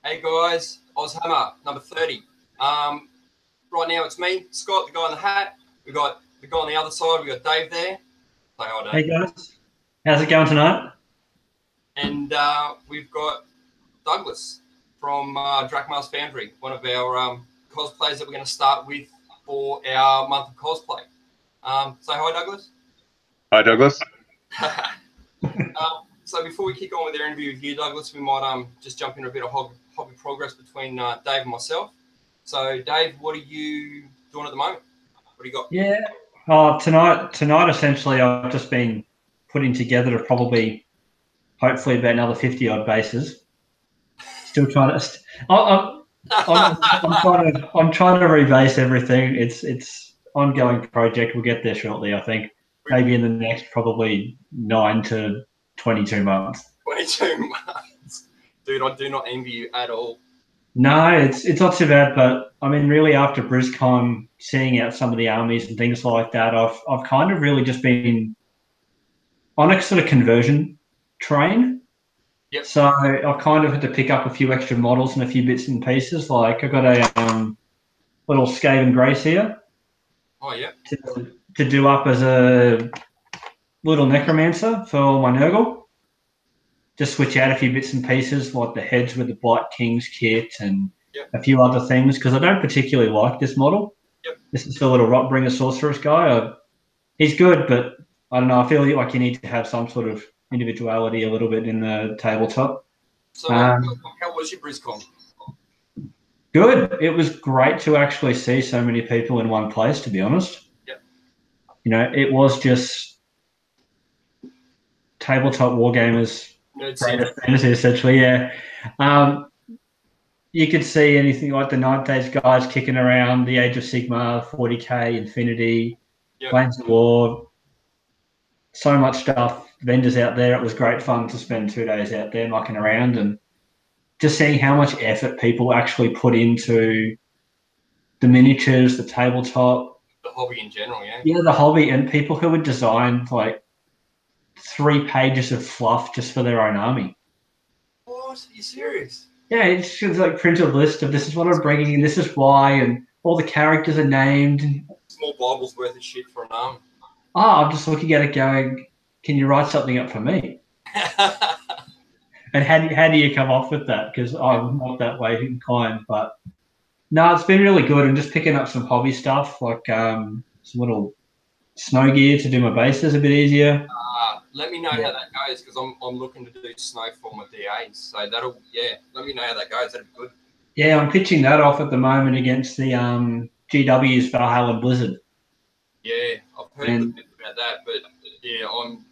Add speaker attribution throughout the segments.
Speaker 1: Hey guys, AUSHAMMER number 30. Right now it's me, Scott, the guy in the hat. We got the guy on the other side. We got Dave there. Say hi,
Speaker 2: Hey
Speaker 1: Dave.
Speaker 2: guys, how's it going tonight?
Speaker 1: And we've got Douglas from Drakmarsfoundry, one of our cosplays that we're going to start with for our month of cosplay. Say hi, Douglas.
Speaker 3: Hi, Douglas.
Speaker 1: So before we kick on with our interview with you, Douglas, we might just jump into a bit of hobby progress between Dave and myself. So, Dave, what are you doing at the moment? What do you got?
Speaker 2: Yeah. Tonight, essentially, I've just been putting together probably, hopefully, about another 50 odd bases. Still trying to. I'm trying to rebase everything. It's ongoing project. We'll get there shortly. I think maybe in the next probably 9 to 22 months.
Speaker 1: 22 months, dude. I do not envy you at all.
Speaker 2: No, it's not too bad, but I mean, really, after BrizCon, seeing out some of the armies and things like that, I've kind of really just been on a sort of conversion train.
Speaker 1: Yep.
Speaker 2: So I've kind of had to pick up a few extra models and a few bits and pieces. Like I got a little Skaven Grace here.
Speaker 1: Oh yeah.
Speaker 2: To do up as a little necromancer for my Nurgle. Just switch out a few bits and pieces, like the heads with the Blight Kings kit and a few other things, because I don't particularly like this model.
Speaker 1: Yep.
Speaker 2: This is the little Rotbringer Sorceress guy. He's good, but I don't know. I feel like you need to have some sort of individuality a little bit in the tabletop.
Speaker 1: So, how was your BrizCon?
Speaker 2: Good. It was great to actually see so many people in one place, to be honest.
Speaker 1: Yep.
Speaker 2: You know, it was just tabletop wargamers. Greatest fantasy, essentially, yeah. You could see anything like the Night Days guys kicking around, the Age of Sigmar, 40k, Infinity, Planes of War, so much stuff. Vendors out there. It was great fun to spend 2 days out there mucking around and just seeing how much effort people actually put into the miniatures, the tabletop.
Speaker 1: The hobby in general, yeah?
Speaker 2: Yeah, the hobby, and people who would design like 3 pages of fluff just for their own army.
Speaker 1: What? Are you serious?
Speaker 2: Yeah, it's just like print a list of this is what I'm bringing in, this is why, and all the characters are named.
Speaker 1: Small Bible's worth of shit for an arm.
Speaker 2: I'm just looking at it going, can you write something up for me? And how do you come off with that? Because I'm not that way inclined, but no, it's been really good. And just picking up some hobby stuff like some little snow gear to do my bases a bit easier.
Speaker 1: Let me know how that goes because I'm looking to do snow for my DAs. So let me know how that goes. That'd be good.
Speaker 2: Yeah, I'm pitching that off at the moment against the GW's Valhalla Blizzard.
Speaker 1: Yeah, I've heard a bit about that, but yeah, I'm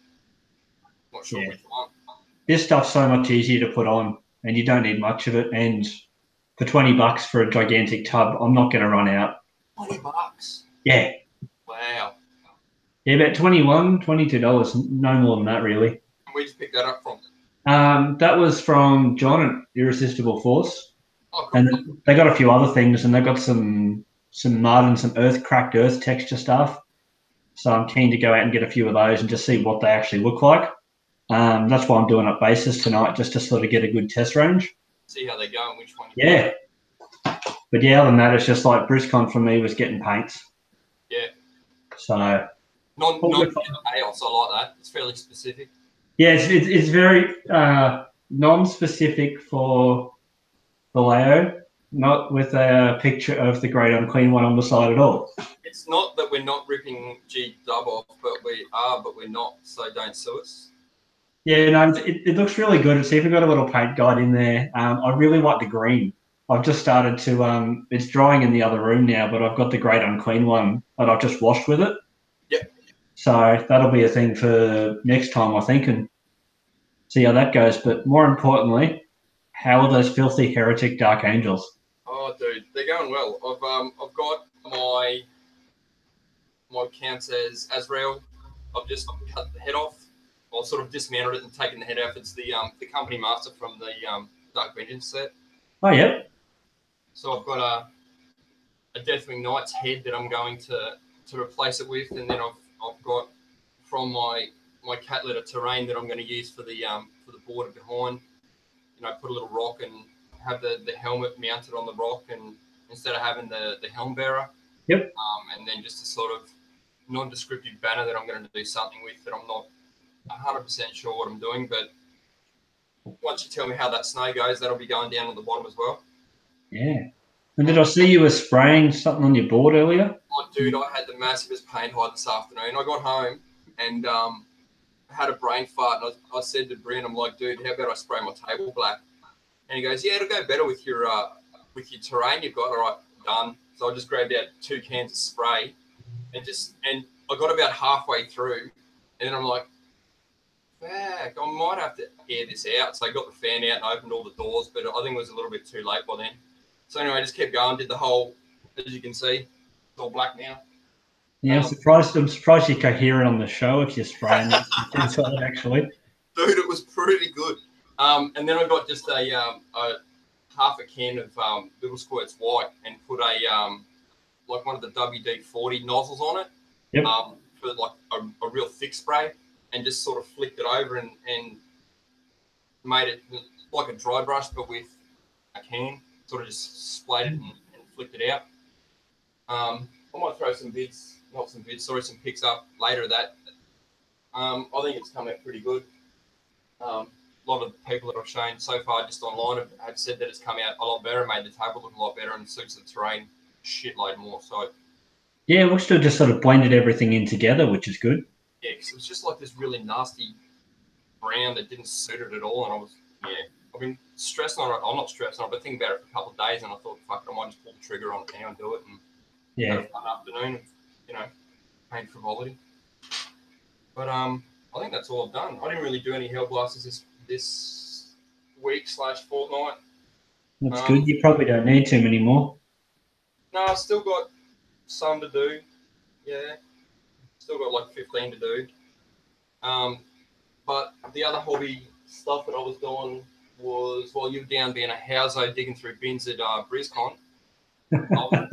Speaker 1: not sure which one.
Speaker 2: This stuff's so much easier to put on, and you don't need much of it. And for $20 for a gigantic tub, I'm not going to run out.
Speaker 1: $20?
Speaker 2: Yeah.
Speaker 1: Wow.
Speaker 2: Yeah, about $22, no more than that, really.
Speaker 1: Where'd you pick that up from?
Speaker 2: That was from John at Irresistible Force.
Speaker 1: Oh, cool.
Speaker 2: And they got a few other things, and they got some mud and some cracked earth texture stuff. So I'm keen to go out and get a few of those and just see what they actually look like. That's why I'm doing up bases tonight, just to sort of get a good test range.
Speaker 1: See how they go and which one.
Speaker 2: Yeah. But yeah, other than that, it's just like BrizCon for me was getting paints.
Speaker 1: Yeah.
Speaker 2: So.
Speaker 1: Non-chaos, I like that. It's fairly specific.
Speaker 2: Yeah, it's very non-specific for Vallejo, not with a picture of the Great Unclean One on the side at all.
Speaker 1: It's not that we're not ripping G-Dub off, but we are, but we're not, so don't sue us.
Speaker 2: Yeah, no, it looks really good. It's even got a little paint guide in there. I really like the green. I've just started to, it's drying in the other room now, but I've got the Great Unclean One that I've just washed with it.
Speaker 1: Yep.
Speaker 2: So that'll be a thing for next time, I think, and see how that goes. But more importantly, how are those filthy heretic Dark Angels?
Speaker 1: Oh, dude, they're going well. I've got my counts as Azrael. I've just cut the head off. I've sort of dismounted it and taken the head off. It's the company master from the Dark Vengeance set.
Speaker 2: Oh, yeah.
Speaker 1: So I've got a Deathwing Knight's head that I'm going to replace it with, and then I've got from my cat litter terrain that I'm going to use for the border behind. You know, put a little rock and have the helmet mounted on the rock, and instead of having the helm bearer.
Speaker 2: Yep.
Speaker 1: And then just a sort of nondescriptive banner that I'm going to do something with that I'm not 100% sure what I'm doing, but once you tell me how that snow goes, that'll be going down on the bottom as well.
Speaker 2: Yeah. And did I see you were spraying something on your board earlier?
Speaker 1: Oh, dude, I had the massivest paint hide this afternoon. I got home and had a brain fart, and I said to Bryn, I'm like, dude, how about I spray my table black? And he goes, yeah, it'll go better with your terrain you've got. All right, done. So I just grabbed out 2 cans of spray and I got about halfway through, and then I'm like, fuck, I might have to air this out. So I got the fan out and opened all the doors, but I think it was a little bit too late by then. So anyway, I just kept going, did the whole, as you can see, it's all black now.
Speaker 2: Yeah, I'm surprised you're coherent on the show if you're spraying that inside, actually.
Speaker 1: Dude, it was pretty good. And then I got just a half a can of Little Squirts White and put a like one of the WD-40 nozzles on it.
Speaker 2: Yep.
Speaker 1: For like a real thick spray, and just sort of flicked it over and made it like a dry brush, but with a can. Sort of just splayed it and flicked it out. I might throw some pics up later of that. I think it's come out pretty good. A lot of the people that I've shown so far just online have said that it's come out a lot better, made the table look a lot better, and suits the terrain shitload more. So
Speaker 2: yeah, we still just sort of blended everything in together, which is good.
Speaker 1: Yeah, because it was just like this really nasty brown that didn't suit it at all, and I've been stressing on it. I'm not stressing on it, but thinking about it for a couple of days, and I thought, fuck it, I might just pull the trigger on it now and do it, and have a fun afternoon, paint frivolity. But I think that's all I've done. I didn't really do any hell blasters this week/fortnight.
Speaker 2: That's good. You probably don't need too many more.
Speaker 1: No, I've still got some to do. Yeah, still got like 15 to do. But the other hobby stuff that I was doing was, while you were down being a houso digging through bins at BrizCon, I was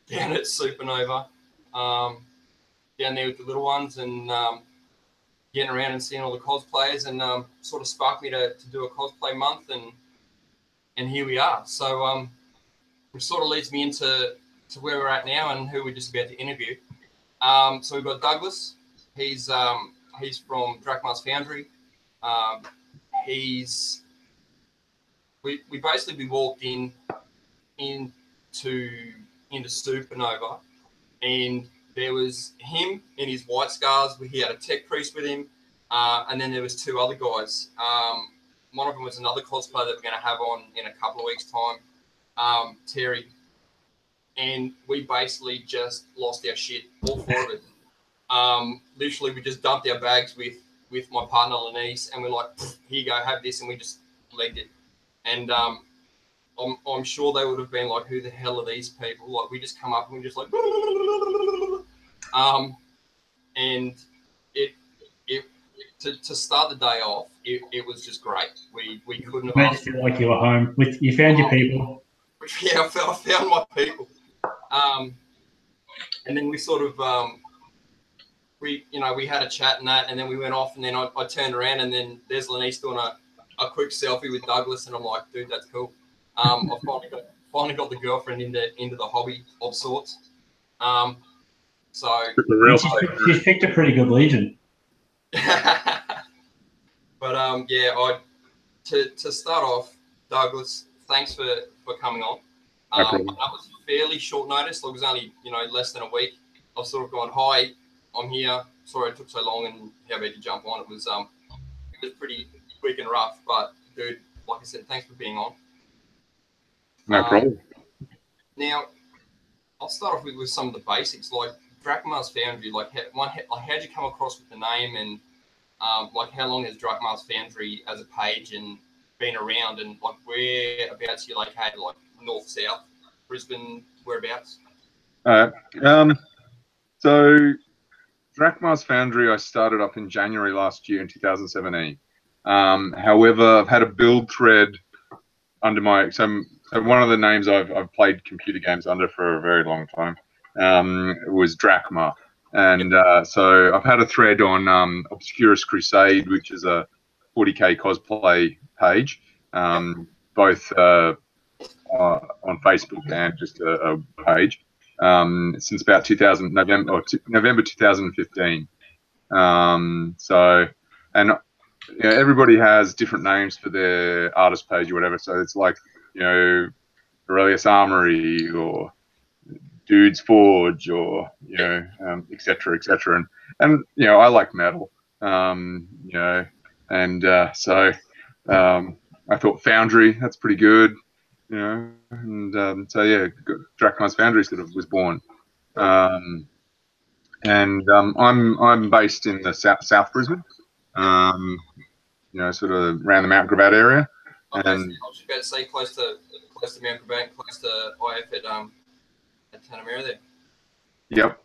Speaker 1: down at Supernova, down there with the little ones, and getting around and seeing all the cosplayers, and sort of sparked me to do a cosplay month, and here we are. So which sort of leads me into where we're at now and who we're just about to interview. So we've got Douglas. He's from Drakmarsfoundry. We basically walked into Supernova, and there was him in his white scars. He had a tech priest with him, and then there was 2 other guys. One of them was another cosplayer that we're going to have on in a couple of weeks' time, Terry. And we basically just lost our shit, all 4 of it. Literally, we just dumped our bags with my partner Lenise, and we're like, here you go, have this, and we just legged it. And I'm sure they would have been like, who the hell are these people? Like, we just come up and we just like, and to start the day off, it was just great. We couldn't have
Speaker 2: made you feel like you were home. You found your people.
Speaker 1: Yeah, I found my people. And then we sort of we had a chat and that, and then we went off, and then I turned around, and then there's Lenise doing a quick selfie with Douglas, and I'm like, dude, that's cool. I've finally got the girlfriend into the hobby of sorts. So
Speaker 2: she's picked a pretty good legion.
Speaker 1: But yeah, to start off, Douglas, thanks for coming on. That was fairly short notice. It was only less than a week. I've sort of gone, hi, I'm here. Sorry it took so long, and how about you jump on? It was pretty quick and rough, but dude, like I said, thanks for being on.
Speaker 3: No problem.
Speaker 1: Now, I'll start off with some of the basics, like Drakmarsfoundry. Like, how'd you come across with the name, and like, how long has Drakmarsfoundry as a page and been around, and like, whereabouts you located, like north, south, Brisbane, whereabouts?
Speaker 3: So Drakmarsfoundry, I started up in January last year in 2017. However, I've had a build thread under my so one of the names I've played computer games under for a very long time was Drakmar, and so I've had a thread on Obscurus Crusade, which is a 40k cosplay page. both on Facebook and just a page since about November 2015. So, and you know, everybody has different names for their artist page or whatever. So it's like, you know, Aurelius Armory or Dude's Forge or, you know, et cetera, et cetera. And you know, I like metal, you know, and so I thought Foundry, that's pretty good, you know, and so yeah, Drakmarsfoundry sort of was born. I'm based in the South Brisbane, you know, sort of around the Mount Gravatt area.
Speaker 1: And I was just about to say close to Mount Gravatt, close to IF at Tanamera there.
Speaker 3: Yep.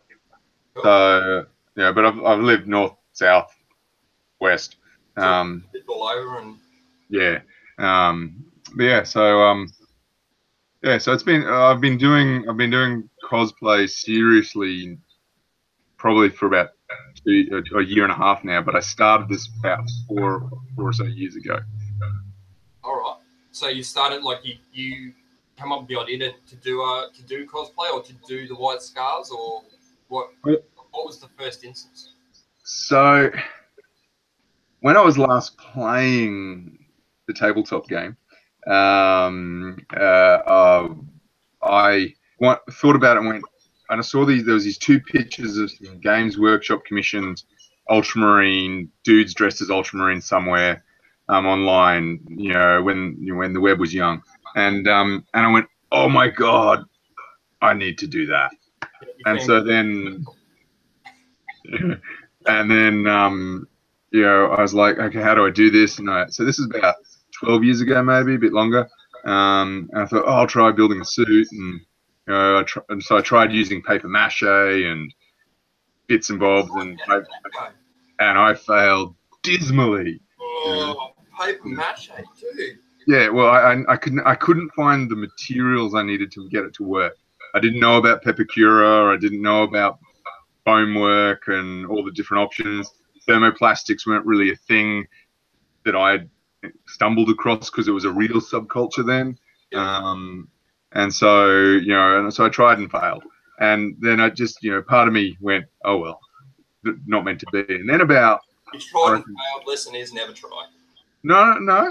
Speaker 1: Cool.
Speaker 3: So yeah, but I've lived north, south, west.
Speaker 1: It's all over and
Speaker 3: yeah. But yeah, so yeah, so it's been I've been doing cosplay seriously probably for about a year and a half now, but I started this about four or so years ago.
Speaker 1: All right. So you started like you come up with the idea to do cosplay or to do the white scars, or what was the first instance?
Speaker 3: So when I was last playing the tabletop game, I thought about it and went, and I saw there was these two pictures of some Games Workshop commissioned Ultramarine dudes dressed as Ultramarine somewhere online, you know, when the web was young, and I went, oh my god, I need to do that. And so then, you know, I was like, okay, how do I do this? And so this is about 12 years ago, maybe a bit longer. And I thought, oh, I'll try building a suit, and you know, so I tried using paper mache and bits and bobs, and I failed dismally.
Speaker 1: Oh, paper mache, dude.
Speaker 3: Yeah, well, I couldn't find the materials I needed to get it to work. I didn't know about Pepakura. I didn't know about foam work and all the different options. Thermoplastics weren't really a thing that I stumbled across because it was a real subculture then. Yeah. And so, you know, and so I tried and failed. And then I just, you know, part of me went, oh, well, not meant to be. And then about...
Speaker 1: You tried and failed. Lesson is never try.
Speaker 3: No.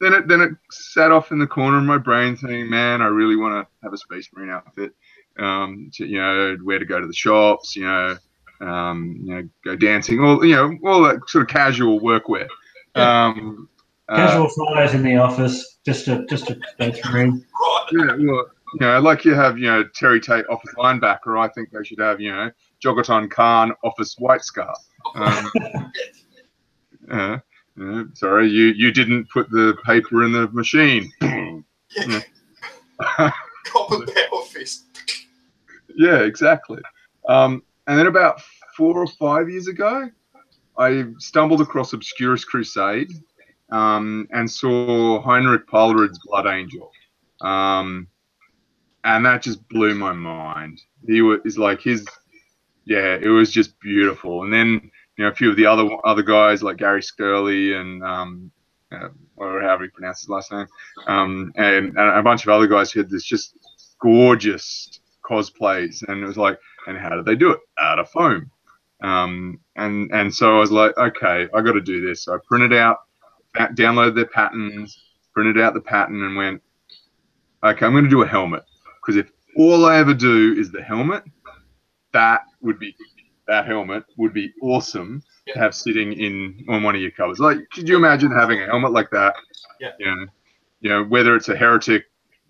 Speaker 3: Then it sat off in the corner of my brain thinking, man, I really want to have a Space Marine outfit. You know, where to go to the shops, you know, go dancing, all that sort of casual workwear.
Speaker 2: Casual Fridays in the office, just a Space Marine.
Speaker 3: Yeah, well, you know, like you have, you know, Terry Tate office linebacker. I think they should have, you know, Jogaton Khan office white scar. Sorry, you didn't put the paper in the machine.
Speaker 1: Copper power fist.
Speaker 3: Yeah, exactly. And then about 4 or 5 years ago, I stumbled across Obscurus Crusade and saw Heinrich Polaroid's Blood Angel. And that just blew my mind. It was just beautiful. And then, you know, a few of the other guys like Gary Skirley and or however you pronounce his last name, and a bunch of other guys who had this just gorgeous cosplays, and it was like, and how did they do it? Out of foam. And so I was like, okay, I got to do this. So I printed out, downloaded their patterns, printed out the pattern, and went, okay, I'm going to do a helmet, because if all I ever do is the helmet, that helmet would be awesome to have sitting on one of your covers. Like, could you imagine having a helmet like that?
Speaker 1: Yeah.
Speaker 3: You know, whether it's a heretic,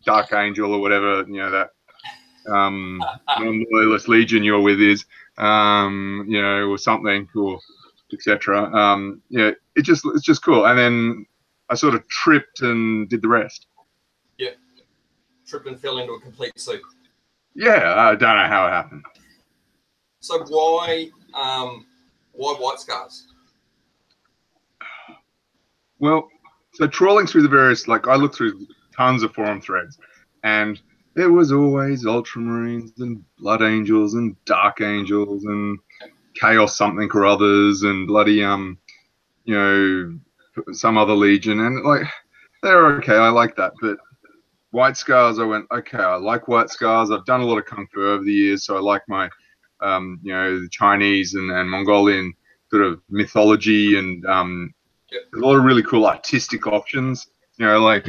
Speaker 3: Dark Angel, or whatever, you know, that non-loyalist legion you're with is, you know, or something, or etc. Yeah, it's just cool. And then I sort of tripped and did the rest.
Speaker 1: Yeah, tripped and fell into a complete suit.
Speaker 3: Yeah, I don't know how it happened.
Speaker 1: So why white scars?
Speaker 3: Well, so trawling through the various, like, I looked through tons of forum threads, and there was always Ultramarines and Blood Angels and Dark Angels and Chaos something or others and bloody you know, some other legion, and like, they're okay. I like that, but white scars, I went, okay, I like white scars. I've done a lot of kung fu over the years, so I like my, you know, the Chinese and Mongolian sort of mythology, and
Speaker 1: Yep.
Speaker 3: there's a lot of really cool artistic options. You know, like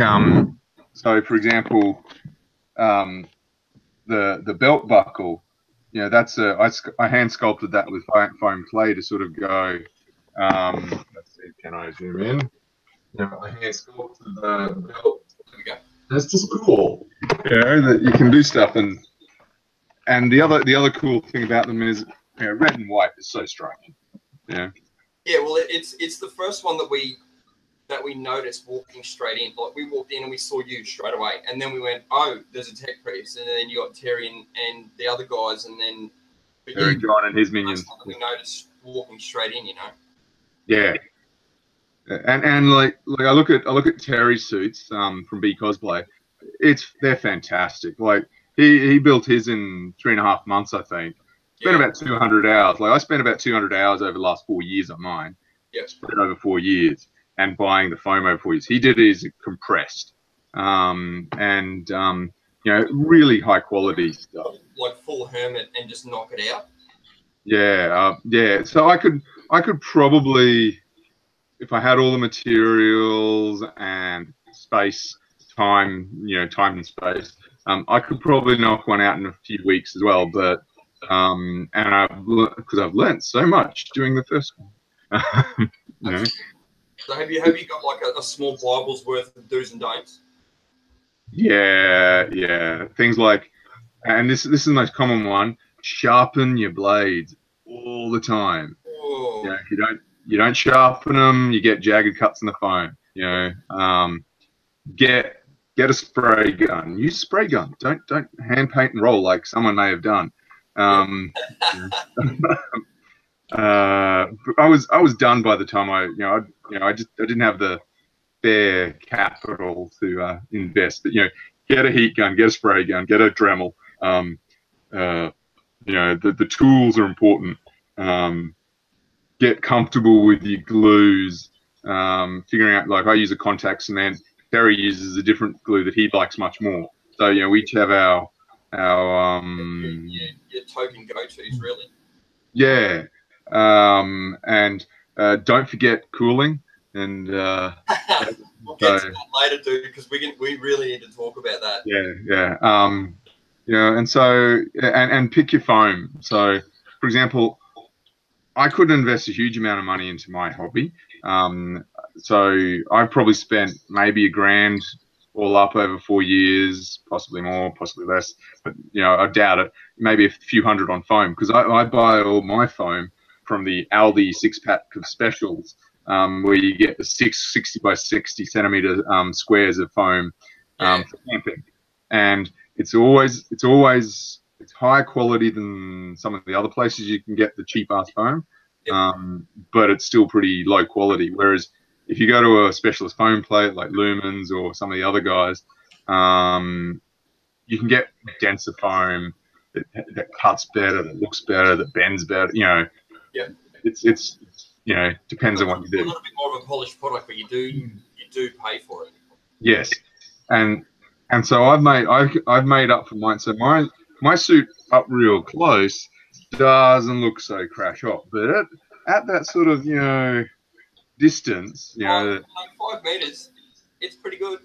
Speaker 3: so for example, the belt buckle. You know, that's I hand sculpted that with foam clay to sort of go. Let's see, can I zoom in? You know, I hand sculpted the belt.
Speaker 1: There we go.
Speaker 3: That's just cool. You know, that you can do stuff, and the other cool thing about them is, you know, red and white is so striking. Yeah.
Speaker 1: Yeah, well, it's the first one that we noticed walking straight in. Like, we walked in and we saw you straight away, and then we went, oh, there's a tech priest, and then you got Terry and the other guys, and then
Speaker 3: Terry, John, and his minions.
Speaker 1: We noticed walking straight in, you know.
Speaker 3: Yeah. And like I look at Terry's suits from B Cosplay, they're fantastic. Like he built his in 3.5 months, I think. Spent about 200 hours. Like I spent about 200 hours over the last 4 years on mine.
Speaker 1: Yeah.
Speaker 3: Spread over 4 years, and buying the foam over 4 years. He did his compressed, and you know, really high quality stuff.
Speaker 1: Like full hermit and just knock it out.
Speaker 3: Yeah, yeah. So I could probably, if I had all the materials and space, time, you know, time and space, I could probably knock one out in a few weeks as well. But and because I've learned so much doing the first one. You know?
Speaker 1: So have you got like a small Bible's worth of do's and don'ts?
Speaker 3: Yeah, yeah. Things like, and this is the most common one: sharpen your blades all the time.
Speaker 1: Oh.
Speaker 3: You know, if you don't sharpen them, you get jagged cuts in the foam. You know, get a spray gun. Use a spray gun. Don't hand paint and roll like someone may have done. I was done by the time I didn't have the fair capital to invest. But, you know, get a heat gun, get a spray gun, get a Dremel. You know, the tools are important. Get comfortable with your glues. Figuring out, like, I use a contact cement. Terry uses a different glue that he likes much more. So, you know, we each have our
Speaker 1: your token go-tos, really.
Speaker 3: Yeah. And don't forget cooling. And
Speaker 1: we'll get to that later, dude, because we really need to talk about that.
Speaker 3: Yeah, yeah. You know, and so and pick your foam. So, for example, I couldn't invest a huge amount of money into my hobby. So I've probably spent maybe $1,000 all up over 4 years, possibly more, possibly less. But, you know, I doubt it. Maybe a few hundred on foam, because I buy all my foam from the Aldi 6-pack of specials, where you get the 60 by 60 centimeter squares of foam for camping, and it's higher quality than some of the other places you can get the cheap ass foam, but it's still pretty low quality. Whereas if you go to a specialist foam plate like Lumens or some of the other guys, you can get denser foam that cuts better, that looks better, that bends better. You know, it's you know, depends on what you do.
Speaker 1: A little bit more of a polished product, but you do pay for it.
Speaker 3: Yes, and so I've made up for mine. So my suit up real close doesn't look so crash hot, but at that sort of, you know, distance, you know,
Speaker 1: like 5 meters, it's pretty good.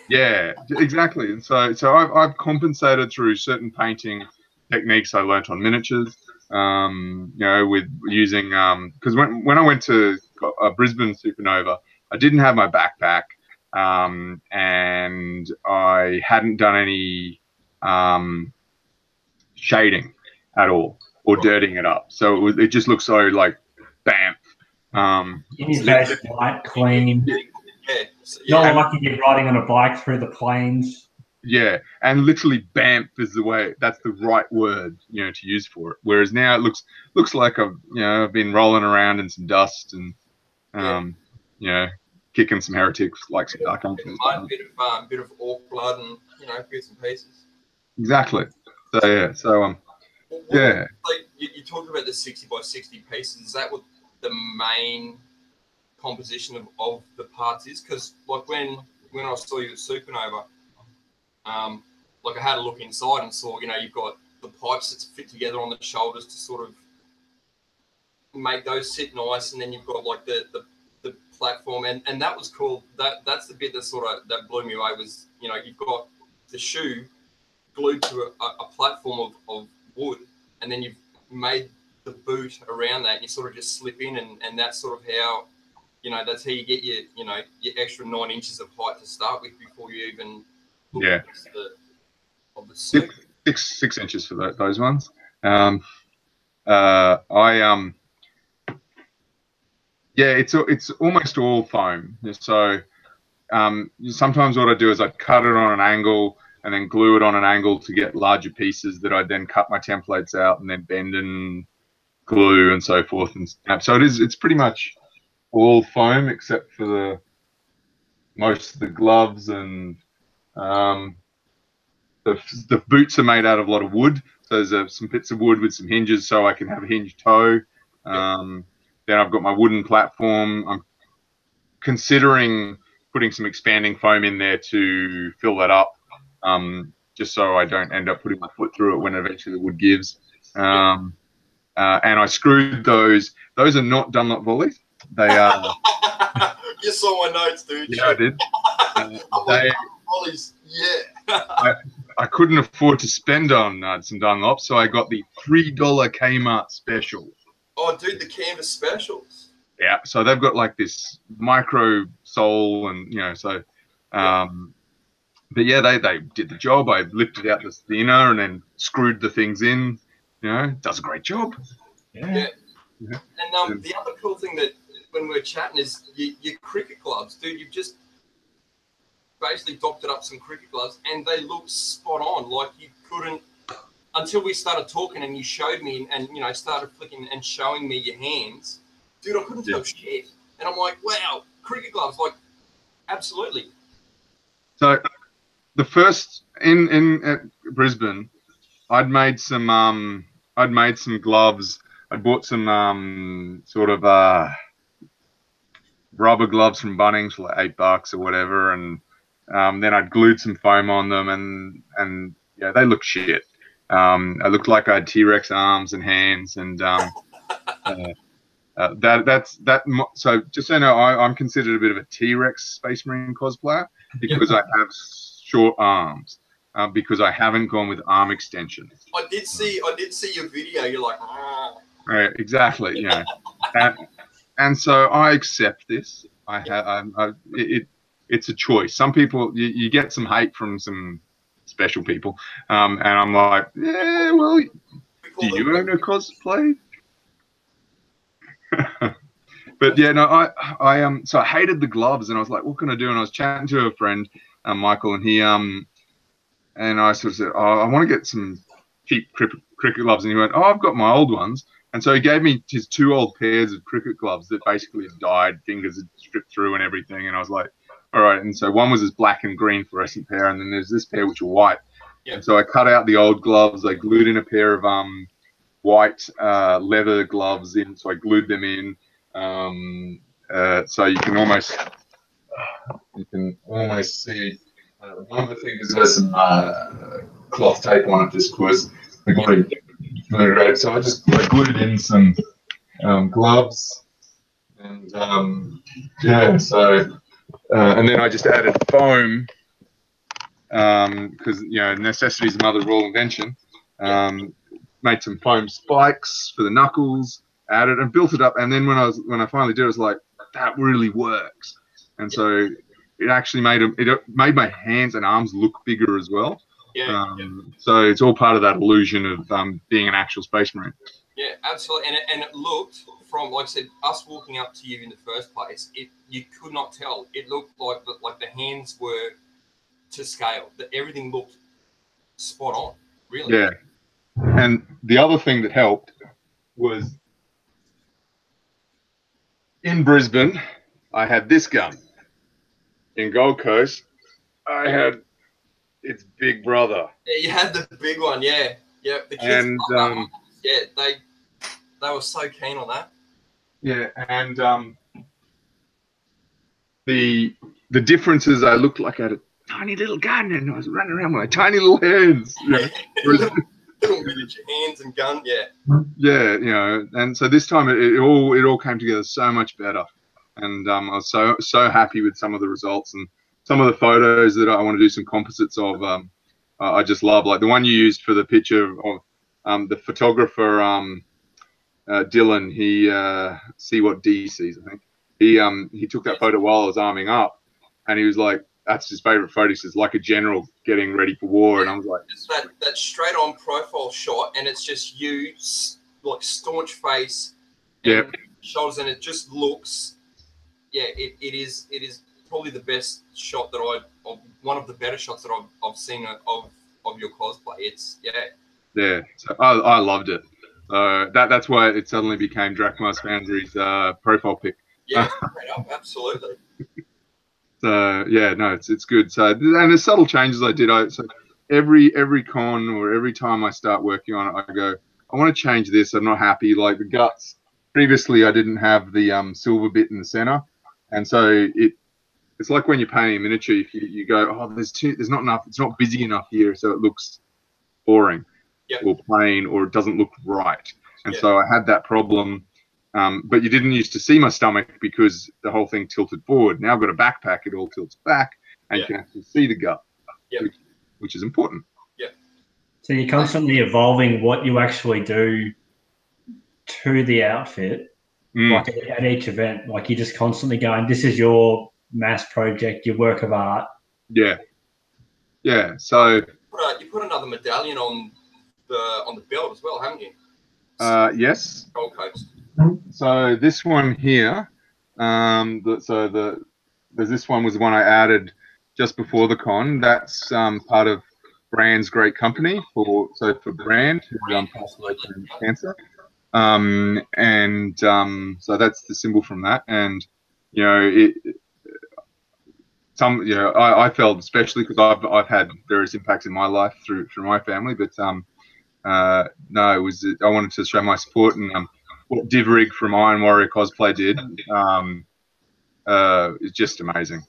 Speaker 3: Yeah, exactly. And so I've compensated through certain painting techniques I learnt on miniatures. You know, with using because when I went to Brisbane Supernova, I didn't have my backpack, and I hadn't done any shading at all or dirtying it up, so it just looked so like bam.
Speaker 2: Nice, white, clean. Not like you're riding on a bike through the plains.
Speaker 3: Yeah, and literally BAMF is that's the right word, you know, to use for it. Whereas now it looks like I've been rolling around in some dust and you know, kicking some heretics like some dark angels.
Speaker 1: A bit of orc blood and, you know, bits and pieces.
Speaker 3: Exactly. So yeah,
Speaker 1: Like you talked about the 60 by 60 pieces. Is that what the main composition of the parts is? Because like when when I saw you at Supernova, like I had a look inside and saw, you know, you've got the pipes that fit together on the shoulders to sort of make those sit nice, and then you've got like the platform, and that was cool. That's the bit that sort of that blew me away was, you know, you've got the shoe glued to a platform of wood, and then you've made the boot around that, and you sort of just slip in, and that's sort of how, you know, that's how you get your, you know, your extra 9 inches of height to start with before you even look at the suit.
Speaker 3: 6 inches for those ones. Yeah, it's almost all foam. So sometimes what I do is I cut it on an angle and then glue it on an angle to get larger pieces that I then cut my templates out and then bend and glue and so forth and snap. So it's pretty much all foam except for most of the gloves, and the boots are made out of a lot of wood. So there's some bits of wood with some hinges so I can have a hinged toe. Then I've got my wooden platform. I'm considering putting some expanding foam in there to fill that up, just so I don't end up putting my foot through it when eventually the wood gives. And I screwed those. Those are not Dunlop volleys. They are.
Speaker 1: You saw my notes, dude.
Speaker 3: Yeah, I did.
Speaker 1: Volleys, yeah.
Speaker 3: I couldn't afford to spend on some Dunlop, so I got the $3 Kmart special.
Speaker 1: Oh, dude, the canvas specials.
Speaker 3: Yeah, so they've got like this micro sole, and you know, so but yeah, they did the job. I lifted out the inner and then screwed the things in. You know, does a great job.
Speaker 1: Yeah. And the other cool thing that when we were chatting is your cricket gloves, dude. You've just basically doctored up some cricket gloves, and they look spot on. Like you couldn't, until we started talking and you showed me and you know, started flicking and showing me your hands, dude, I couldn't tell shit. And I'm like, wow, cricket gloves, like, absolutely.
Speaker 3: So the first at Brisbane, I'd made some gloves. I bought some sort of rubber gloves from Bunnings for like $8 or whatever, and then I'd glued some foam on them, and yeah, they look shit. I looked like I had T-Rex arms and hands, and so just so you know, I'm considered a bit of a T-Rex Space Marine cosplayer because I have short arms, because I haven't gone with arm extensions.
Speaker 1: I did see your video. You're like, oh.
Speaker 3: Right, exactly. You know, and so I accept this. It's a choice. Some people, you get some hate from some special people, and I'm like, yeah, well, do you own a cosplay? But yeah, no, so I hated the gloves, and I was like, what can I do? And I was chatting to a friend, Michael, and he and I sort of said, oh, I want to get some cheap cricket gloves, and he went, oh, I've got my old ones. And so he gave me his 2 old pairs of cricket gloves that basically had died, fingers had stripped through and everything. And I was like, all right. And so one was this black and green fluorescent pair, and then there's this pair which are white. Yeah. And so I cut out the old gloves. I glued in a pair of white leather gloves in. So I glued them in. So you can almost see. One of the things is there's some cloth tape on it just because the glue. Great. So I glued in some gloves, and yeah. So and then I just added foam because you know, necessity is the mother of all invention. Made some foam spikes for the knuckles, added and built it up. And then when I finally did it, I was like, that really works. And so it actually made my hands and arms look bigger as well. So it's all part of that illusion of being an actual Space Marine.
Speaker 1: Yeah, absolutely. And it looked, from, like I said, us walking up to you in the first place, you could not tell. It looked like the hands were to scale. That everything looked spot on, really.
Speaker 3: Yeah. And the other thing that helped was in Brisbane, I had this gun. In Gold Coast, I had its big brother.
Speaker 1: Yeah, you had the big one, yeah. Yeah, the kids they were so keen on that.
Speaker 3: Yeah, and the differences, I looked like I had a tiny little gun and I was running around with my tiny little hands. You know?
Speaker 1: Little miniature hands and gun, yeah.
Speaker 3: Yeah, you know, and so this time it all came together so much better, and I was so happy with some of the results and some of the photos that I want to do some composites of. I just love, like the one you used for the picture of the photographer Dylan. He see what D sees, I think. He took that photo while I was arming up, and he was like, that's his favorite photo. He says, like a general getting ready for war. And I was like,
Speaker 1: it's that straight on profile shot, and it's just you, like staunch face, and shoulders, and it just looks, it is probably the best shot that one of the better shots that I've seen of your cosplay. It's
Speaker 3: So I loved it. So that's why it suddenly became Drakmarsfoundry's profile pic.
Speaker 1: Yeah, straight up, absolutely.
Speaker 3: So yeah, no, it's good. So, and there's subtle changes I did. So every con or every time I start working on it, I go, I want to change this. I'm not happy. Like the guts. Previously, I didn't have the silver bit in the center, and so it's like when you're painting a miniature. If you go, oh, there's not enough. It's not busy enough here, so it looks boring or plain, or it doesn't look right. And so I had that problem. But you didn't used to see my stomach because the whole thing tilted forward. Now I've got a backpack, it all tilts back, and you can actually see the gut, which is important.
Speaker 2: So you're constantly evolving what you actually do to the outfit, like at each event. Like you're just constantly going, this is your mass project, your work of art.
Speaker 3: Yeah. So
Speaker 1: you put another medallion on the belt as well, haven't you?
Speaker 3: Yes.
Speaker 1: Gold Coast.
Speaker 3: So this one here, this one was the one I added just before the con. That's part of Brand's great company for Brand, who passed away from cancer. So that's the symbol from that, and you know I felt, especially because I've had various impacts in my life through my family, but no, I wanted to show my support, and what Divrig from Iron Warrior Cosplay did is just amazing.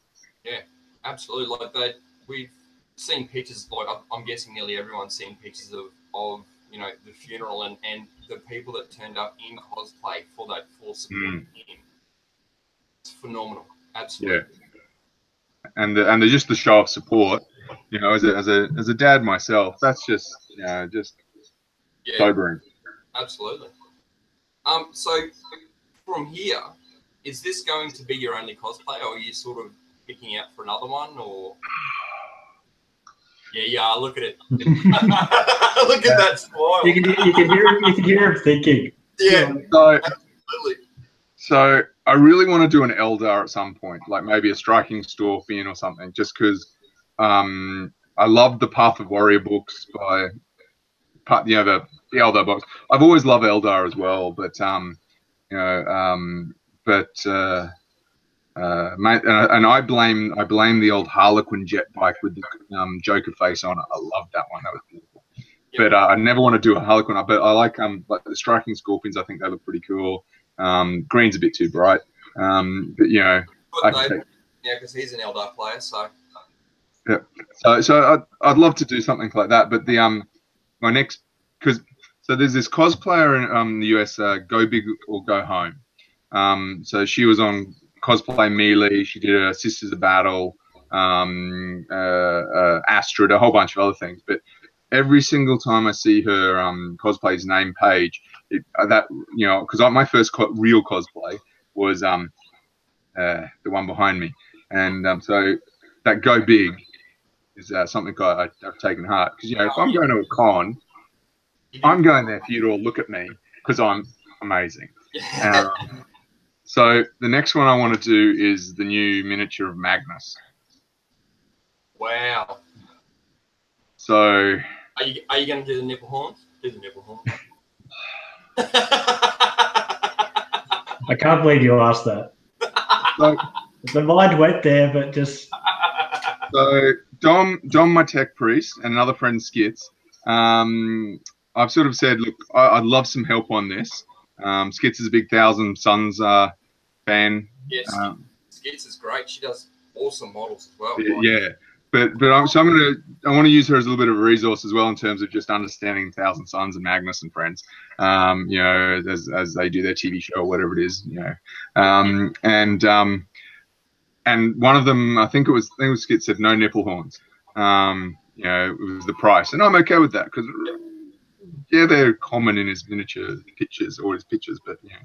Speaker 1: Yeah, absolutely. Like we've seen pictures. Like I'm guessing nearly everyone's seen pictures of you know the funeral and the people that turned up in cosplay for that full support. It's phenomenal, absolutely.
Speaker 3: Yeah, and just the show of support. You know, as a dad myself, that's just sobering.
Speaker 1: Absolutely. So from here, is this going to be your only cosplay, or are you sort of picking out for another one, or? Yeah. Look at it. Look at that smile.
Speaker 2: You can hear him thinking.
Speaker 1: Yeah. Absolutely.
Speaker 3: So I really want to do an Eldar at some point, like maybe a Striking Scorpion or something, just because I love the Path of Warrior books by the Eldar books. I've always loved Eldar as well, but and I blame the old Harlequin jet bike with the Joker face on it. I love that one. That was beautiful. Yep. But I never want to do a Harlequin. But I like the Striking Scorpions. I think they look pretty cool. Green's a bit too bright. But you know,
Speaker 1: because he's an Eldar player, so.
Speaker 3: Yeah. So I'd love to do something like that. But my next, so there's this cosplayer in the US, Go Big or Go Home. So she was on Cosplay Melee. She did Sisters of Battle, Astrid, a whole bunch of other things. But every single time I see her cosplay's name page, because my first real cosplay was the one behind me, and so that Go Big is something I've taken heart, because if I'm going to a con, I'm going there for you to all look at me because I'm amazing. So the next one I want to do is the new miniature of Magnus.
Speaker 1: Wow.
Speaker 3: So
Speaker 1: are you going to do the nipple horns? Do the nipple horns.
Speaker 2: I can't believe you asked that. The mind went there, but just.
Speaker 3: So Dom, my tech priest, and another friend, Skits. I've sort of said, look, I'd love some help on this. Skits is a big Thousand Suns fan.
Speaker 1: Yes. Skits is great. She does awesome models as well.
Speaker 3: Yeah. But I want to use her as a little bit of a resource as well in terms of just understanding Thousand Sons and Magnus and Friends, you know, as they do their TV show or whatever it is, you know, and one of them, I think it was Skit said no nipple horns, you know, it was the price, and I'm okay with that because yeah, they're common in his miniature pictures or his pictures, but yeah,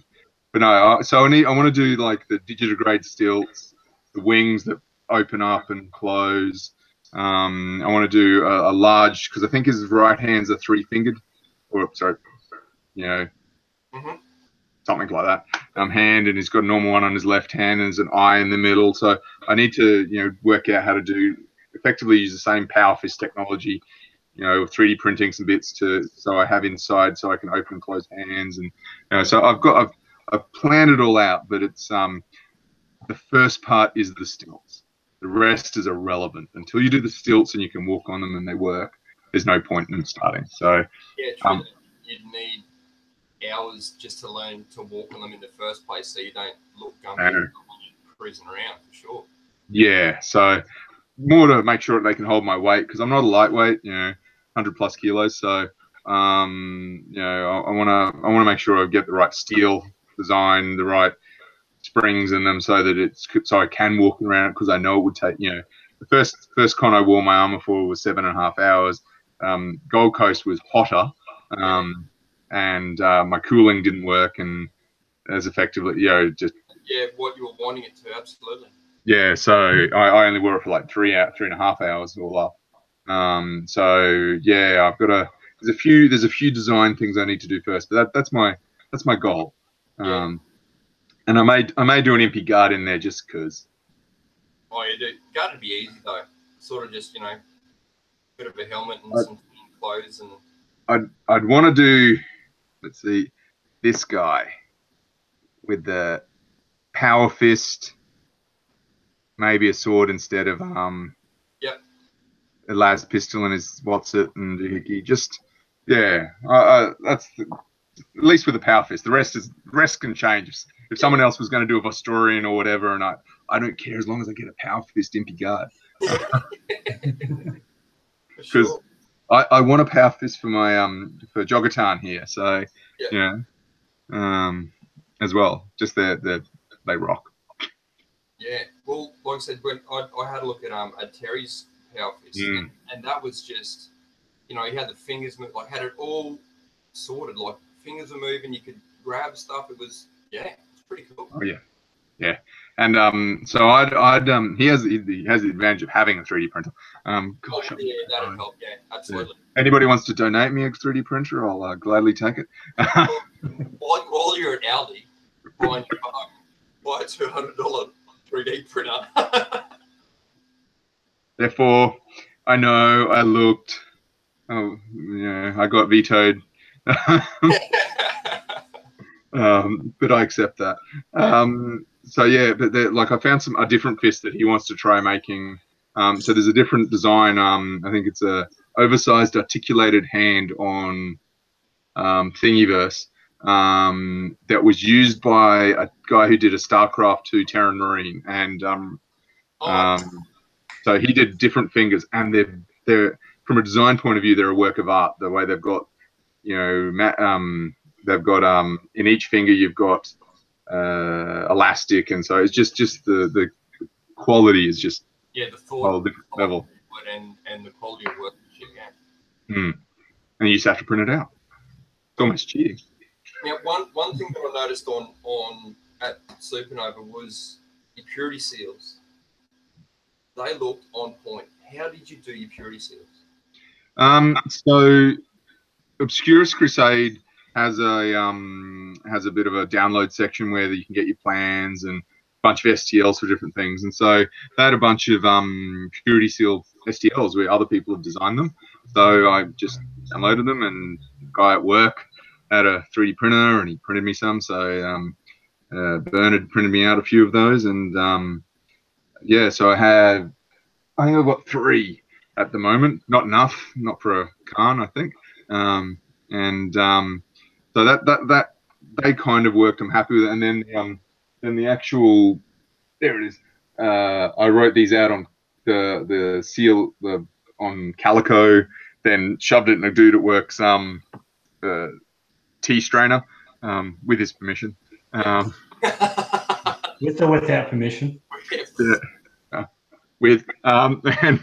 Speaker 3: but no, so I want to do like the digitigrade stilts, the wings that open up and close. I want to do a large, because I think his right hand's are 3-fingered, or sorry, you know, something like that. Hand, and he's got a normal one on his left hand, and there's an eye in the middle. So I need to, you know, work out how to effectively use the same Power Fist technology, you know, 3D printing some bits so I have inside, so I can open and close hands, and you know, so I've planned it all out, but it's the first part is the stilts. The rest is irrelevant until you do the stilts and you can walk on them and they work. There's no point in starting. So
Speaker 1: yeah, true. You'd need hours just to learn to walk on them in the first place, so you don't look gumpy cruising around for sure. Yeah,
Speaker 3: so more to make sure that they can hold my weight, because I'm not a lightweight, you know, 100+ kilos. So you know, I want to make sure I get the right steel design, the right springs in them, so that I can walk around, because I know it would take, you know, the first con I wore my armor for was 7.5 hours. Gold Coast was hotter, and my cooling didn't work, and as effectively, you know, just
Speaker 1: what you were wanting it to, absolutely.
Speaker 3: Yeah, so I only wore it for like 3.5 hours all up. So yeah, there's a few design things I need to do first, but that's my goal. And I may do an impy guard in there just because.
Speaker 1: Oh, you do. Guard would be easy though. Sort of just, you know, bit of a helmet and some clothes, and.
Speaker 3: I'd want to do, let's see, this guy with the Power Fist, maybe a sword instead of a las pistol and his what's-it and doohickey. Just that's at least with the Power Fist. The rest can change. If someone else was going to do a Vostorian or whatever, and I don't care as long as I get a Power Fist impy guard. Because I want a Power Fist for my for Jogatan here, so as well. Just they rock.
Speaker 1: Yeah, well, like I said, when I had a look at Terry's Power Fist, and that was just, you know, he had the fingers move, like had it all sorted, like fingers were moving, you could grab stuff. It was it's pretty cool.
Speaker 3: Oh yeah, and so he has the advantage of having a 3D printer. Gosh,
Speaker 1: that'd help. Yeah, absolutely.
Speaker 3: Yeah. Anybody wants to donate me a 3D printer, I'll gladly take it.
Speaker 1: While you're at Aldi, buy a $200 3D printer.
Speaker 3: Therefore, I know I looked. Oh, yeah, I got vetoed. But I accept that. So yeah, but like I found a different fist that he wants to try making. So there's a different design. I think it's a oversized articulated hand on Thingiverse that was used by a guy who did a StarCraft 2 Terran Marine, and so he did different fingers, and they're from a design point of view, they're a work of art. The way they've got, you know, they've got in each finger you've got elastic, and so it's just the quality is just
Speaker 1: the thought
Speaker 3: whole different level,
Speaker 1: and the quality of workmanship.
Speaker 3: And you just have to print it out. It's almost cheating.
Speaker 1: Now, one thing that I noticed on at Supernova was your purity seals. They looked on point. How did you do your purity seals?
Speaker 3: So Obscurus Crusade has a bit of a download section where you can get your plans and a bunch of STLs for different things, and so they had a bunch of purity seal STLs where other people have designed them. So I just downloaded them, and the guy at work had a 3D printer and he printed me some. So Bernard printed me out a few of those, and so I think I've got 3 at the moment. Not enough, not for a Khan, I think. So that they kind of worked. I'm happy with it. And then the actual There it is. I wrote these out on the seal on calico, then shoved it in a dude at work's tea strainer with his permission.
Speaker 2: With or without permission.
Speaker 3: Yeah, with and then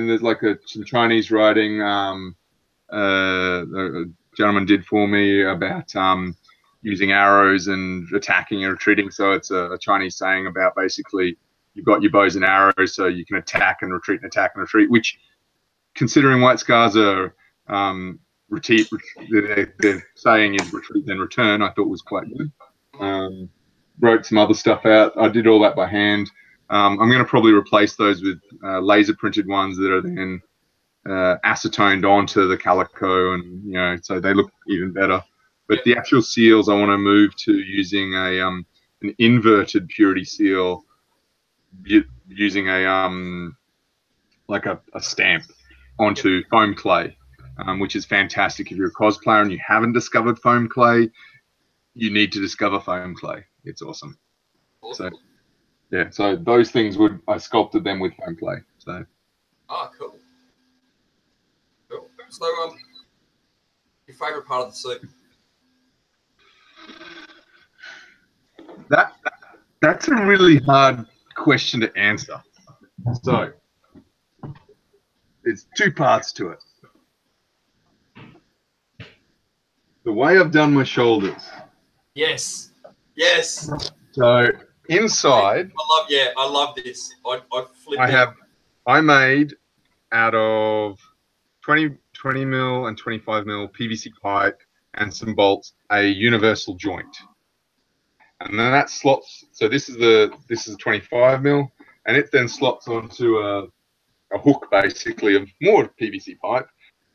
Speaker 3: there's like some Chinese writing. A gentleman did for me about using arrows and attacking and retreating. So it's a Chinese saying about basically you've got your bows and arrows, so you can attack and retreat and attack and retreat. Which, considering White Scars are their saying is retreat then return, I thought was quite good. Wrote some other stuff out. I did all that by hand. I'm going to probably replace those with laser printed ones that are then acetoned onto the calico, and so they look even better. But the actual seals, I want to move to using an inverted purity seal, using like a stamp onto foam clay, which is fantastic. If you're a cosplayer and you haven't discovered foam clay, you need to discover foam clay. It's awesome. So yeah, so those things I sculpted them with foam clay. So
Speaker 1: cool. So your favorite part of the suit?
Speaker 3: That's a really hard question to answer. So there's two parts to it. The way I've done my shoulders.
Speaker 1: Yes.
Speaker 3: So inside,
Speaker 1: I love this.
Speaker 3: I made out of 20 mil and 25 mil PVC pipe and some bolts a universal joint, and then that slots. So this is 25 mil, and it then slots onto a hook basically of more PVC pipe,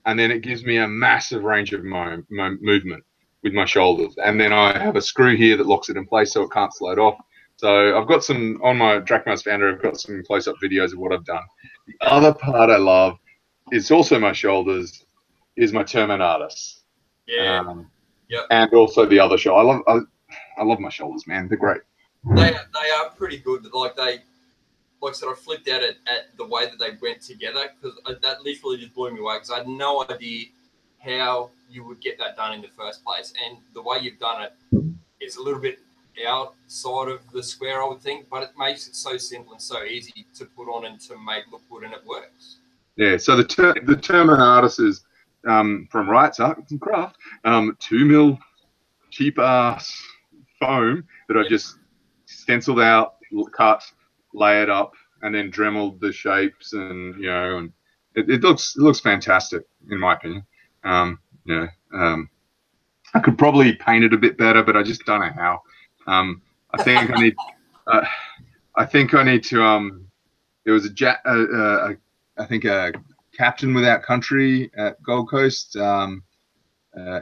Speaker 3: and then it gives me a massive range of movement with my shoulders. And then I have a screw here that locks it in place so it can't slide off. So I've got some on my Drakmarsfoundry. I've got some close-up videos of what I've done. The other part I love is also my shoulders, is my Terminatus.
Speaker 1: Yeah.
Speaker 3: And also the other shoulder. I love my shoulders, man. They're great.
Speaker 1: They are pretty good. Like I said, I flipped out at the way that they went together, because that literally just blew me away, because I had no idea how you would get that done in the first place. And the way you've done it is a little bit outside of the square, I would think, but it makes it so simple and so easy to put on and to make look good, and it works. Yeah,
Speaker 3: so the Terminatus is from Wright's Arts and Craft, 2 mil cheap ass foam that I just stenciled out, cut, layered up, and then dremeled the shapes, and and it looks fantastic in my opinion. I could probably paint it a bit better, but I just don't know how. I think I need. I think I need to. There was I think a captain without country at Gold Coast,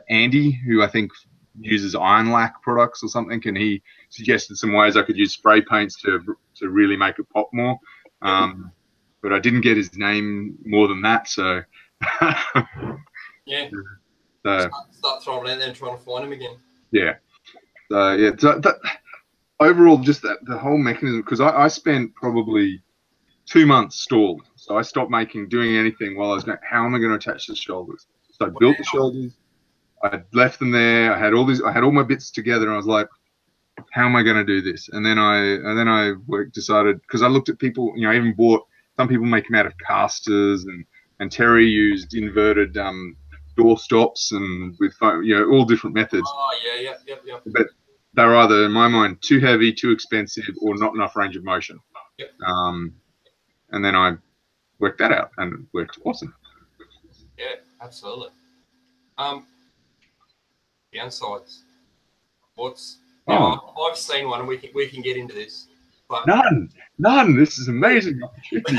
Speaker 3: Andy, who I think uses iron lac products or something, and he suggested some ways I could use spray paints to really make it pop more. But I didn't get his name more than that, so.
Speaker 1: Yeah.
Speaker 3: So
Speaker 1: start throwing it out there and trying to find him again.
Speaker 3: Yeah. So yeah. So overall, just the whole mechanism, because I spent probably 2 months stalled. So I stopped doing anything while I was going, how am I going to attach the shoulders? So I built the shoulders. I left them there. I had all my bits together, and I was like, how am I going to do this? And then I decided, because I looked at people, I even bought, some people make them out of casters, and Terry used inverted door stops and with foam, all different methods.
Speaker 1: Oh yeah.
Speaker 3: But they're either, in my mind, too heavy, too expensive, or not enough range of motion.
Speaker 1: Yep.
Speaker 3: And then I worked that out, and it worked awesome.
Speaker 1: Yeah, absolutely. Downsides. I've seen one, and we can get into this. But
Speaker 3: none. This is an amazing opportunity.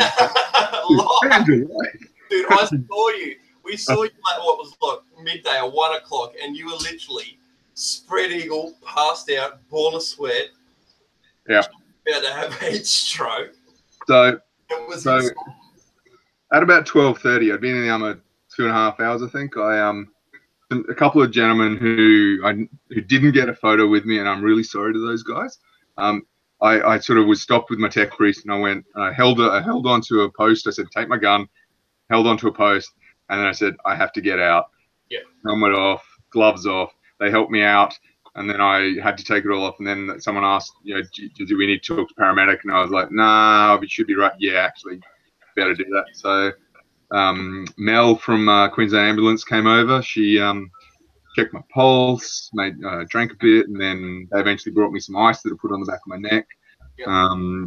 Speaker 1: Dude, I saw you. We saw you at what was like midday or 1 o'clock, and you were literally spread eagle, passed out, born of sweat.
Speaker 3: Yeah.
Speaker 1: About to have heat stroke.
Speaker 3: So at about 12:30, I'd been in the armor 2.5 hours, I think. A couple of gentlemen who didn't get a photo with me, and I'm really sorry to those guys. I sort of was stopped with my tech priest, and I held onto a post. I said, take my gun, held onto a post, and then I said, I have to get out.
Speaker 1: Yeah.
Speaker 3: Helmet off, gloves off. They helped me out, and then I had to take it all off. And then someone asked, do we need to talk to paramedic? And I was like, nah, we should be right. Yeah, actually, better do that. So Mel from Queensland Ambulance came over. She checked my pulse, drank a bit, and then they eventually brought me some ice that I put on the back of my neck.
Speaker 1: Yep.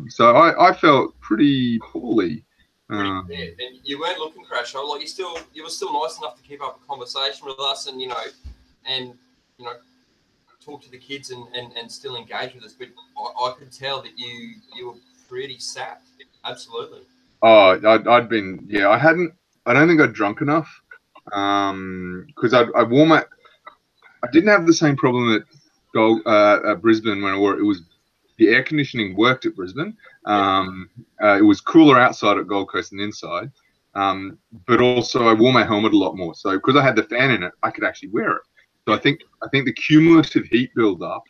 Speaker 3: So I felt pretty poorly.
Speaker 1: And you weren't looking crash. Like you were still nice enough to keep up a conversation with us, and talk to the kids and still engage with us. But I could tell that you were pretty sapped. Absolutely.
Speaker 3: Oh, I'd been, yeah. I don't think I'd drunk enough. Because I wore my. I didn't have the same problem at Brisbane when I wore it. It was the air conditioning worked at Brisbane. It was cooler outside at Gold Coast than inside. But also I wore my helmet a lot more. So because I had the fan in it, I could actually wear it. So I think the cumulative heat build-up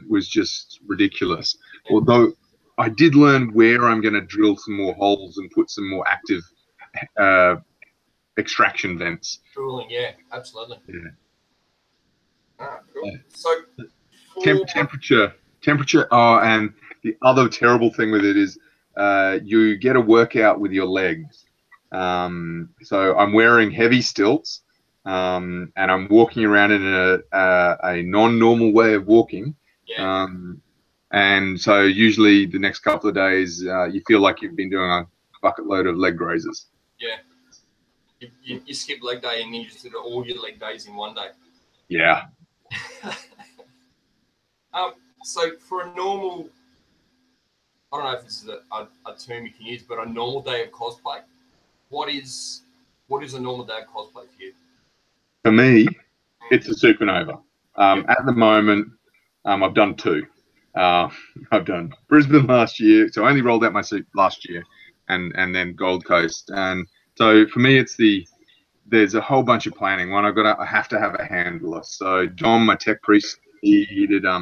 Speaker 3: was just ridiculous. Although I did learn where I'm going to drill some more holes and put some more active extraction vents.
Speaker 1: Cooling, yeah, absolutely.
Speaker 3: Yeah.
Speaker 1: Ah, cool.
Speaker 3: Yeah.
Speaker 1: So
Speaker 3: temperature. Oh, and the other terrible thing with it is you get a workout with your legs. So I'm wearing heavy stilts, and I'm walking around in a non-normal way of walking.
Speaker 1: Yeah.
Speaker 3: And so usually the next couple of days, you feel like you've been doing a bucket load of leg raises.
Speaker 1: Yeah. You skip leg day and then you just did all your leg days in one day.
Speaker 3: Yeah.
Speaker 1: So for a normal, I don't know if this is a term you can use, but a normal day of cosplay, what is a normal day of cosplay for you?
Speaker 3: For me, it's a supernova. At the moment, I've done two. I've done Brisbane last year, so I only rolled out my suit last year, and then Gold Coast. And so for me, there's a whole bunch of planning. One, I have to have a handler. So Dom, my tech priest, he did a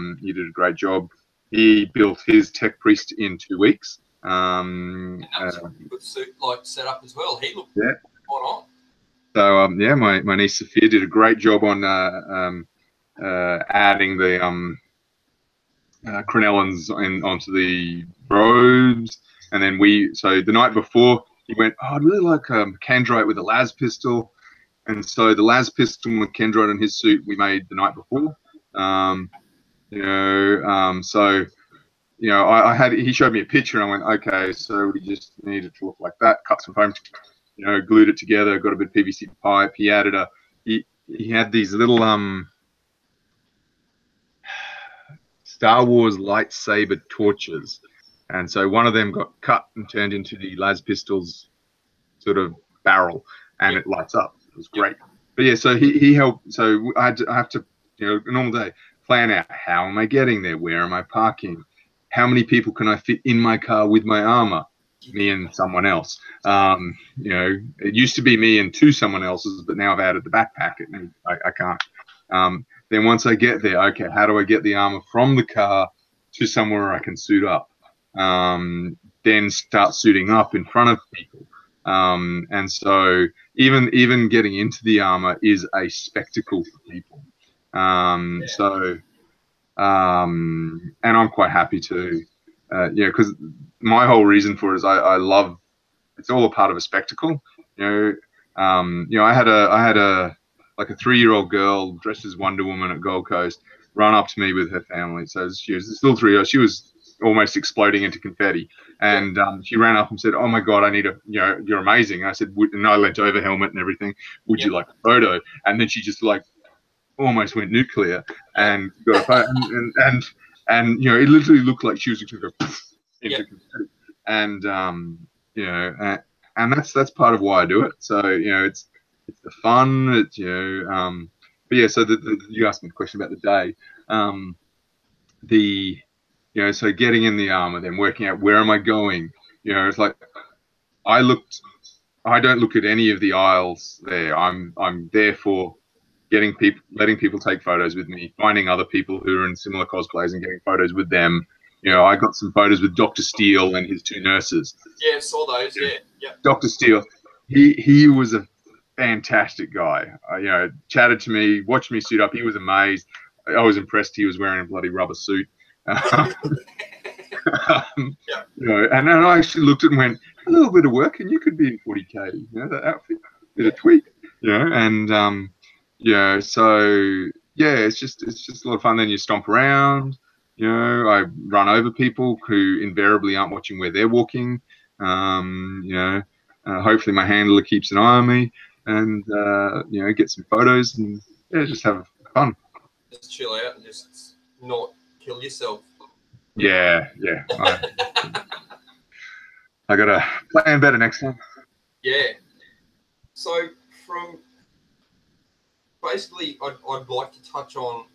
Speaker 3: great job. He built his tech priest in 2 weeks.
Speaker 1: And that was a good suit set up as well. He looked spot on.
Speaker 3: So yeah, my niece Sophia did a great job on adding the crenellins onto the robes, and then so the night before he went, oh, I'd really like a Candrite with a las pistol, and so the las pistol with Candrite in his suit we made the night before. So he showed me a picture and I went, okay, so we just need it to look like that. Cut some foam, glued it together, got a bit of PVC pipe. He added he had these little Star Wars lightsaber torches, and so one of them got cut and turned into the las pistol's sort of barrel, and it lights up. It was great. But yeah, so he helped. So I have to, a normal day, plan out how am I getting there, where am I parking, how many people can I fit in my car with my armor, me and someone else. It used to be me and someone else's, but now I've added the backpack, and I can't. Then once I get there, okay, how do I get the armor from the car to somewhere I can suit up? Then start suiting up in front of people. And so even getting into the armor is a spectacle for people. And I'm quite happy to, because my whole reason for it is I love, it's all a part of a spectacle. I had a 3-year-old girl dressed as Wonder Woman at Gold Coast run up to me with her family. So she was still 3 years. She was almost exploding into confetti, and she ran up and said, "Oh my God, I need you're amazing." And I said, and I leant over helmet and everything. Would you like a photo? And then she just almost went nuclear and got a photo, and it literally looked like she was going to go into confetti. And and that's part of why I do it. So it's the fun. But yeah. So you asked me a question about the day. So getting in the armor, then working out where am I going. It's like I don't look at any of the aisles there. I'm there for letting people take photos with me, finding other people who are in similar cosplays and getting photos with them. You know, I got some photos with Dr. Steele and his 2 nurses.
Speaker 1: Yeah, saw those. Yeah, yeah.
Speaker 3: Dr. Steele, he was a fantastic guy. You know, chatted to me, watched me suit up. He was amazed. I was impressed. He was wearing a bloody rubber suit.
Speaker 1: Yeah.
Speaker 3: You know, and then I actually looked at it and went, a little bit of work, and you could be in 40K. You know, that outfit, bit of tweak. You know, and yeah, so yeah, it's just a lot of fun. Then you stomp around. You know, I run over people who invariably aren't watching where they're walking. You know, hopefully my handler keeps an eye on me, and you know, get some photos and yeah, just have fun.
Speaker 1: Just chill out and just not kill yourself.
Speaker 3: Yeah, yeah. I gotta plan better next time.
Speaker 1: Yeah. So from basically, I'd like to touch on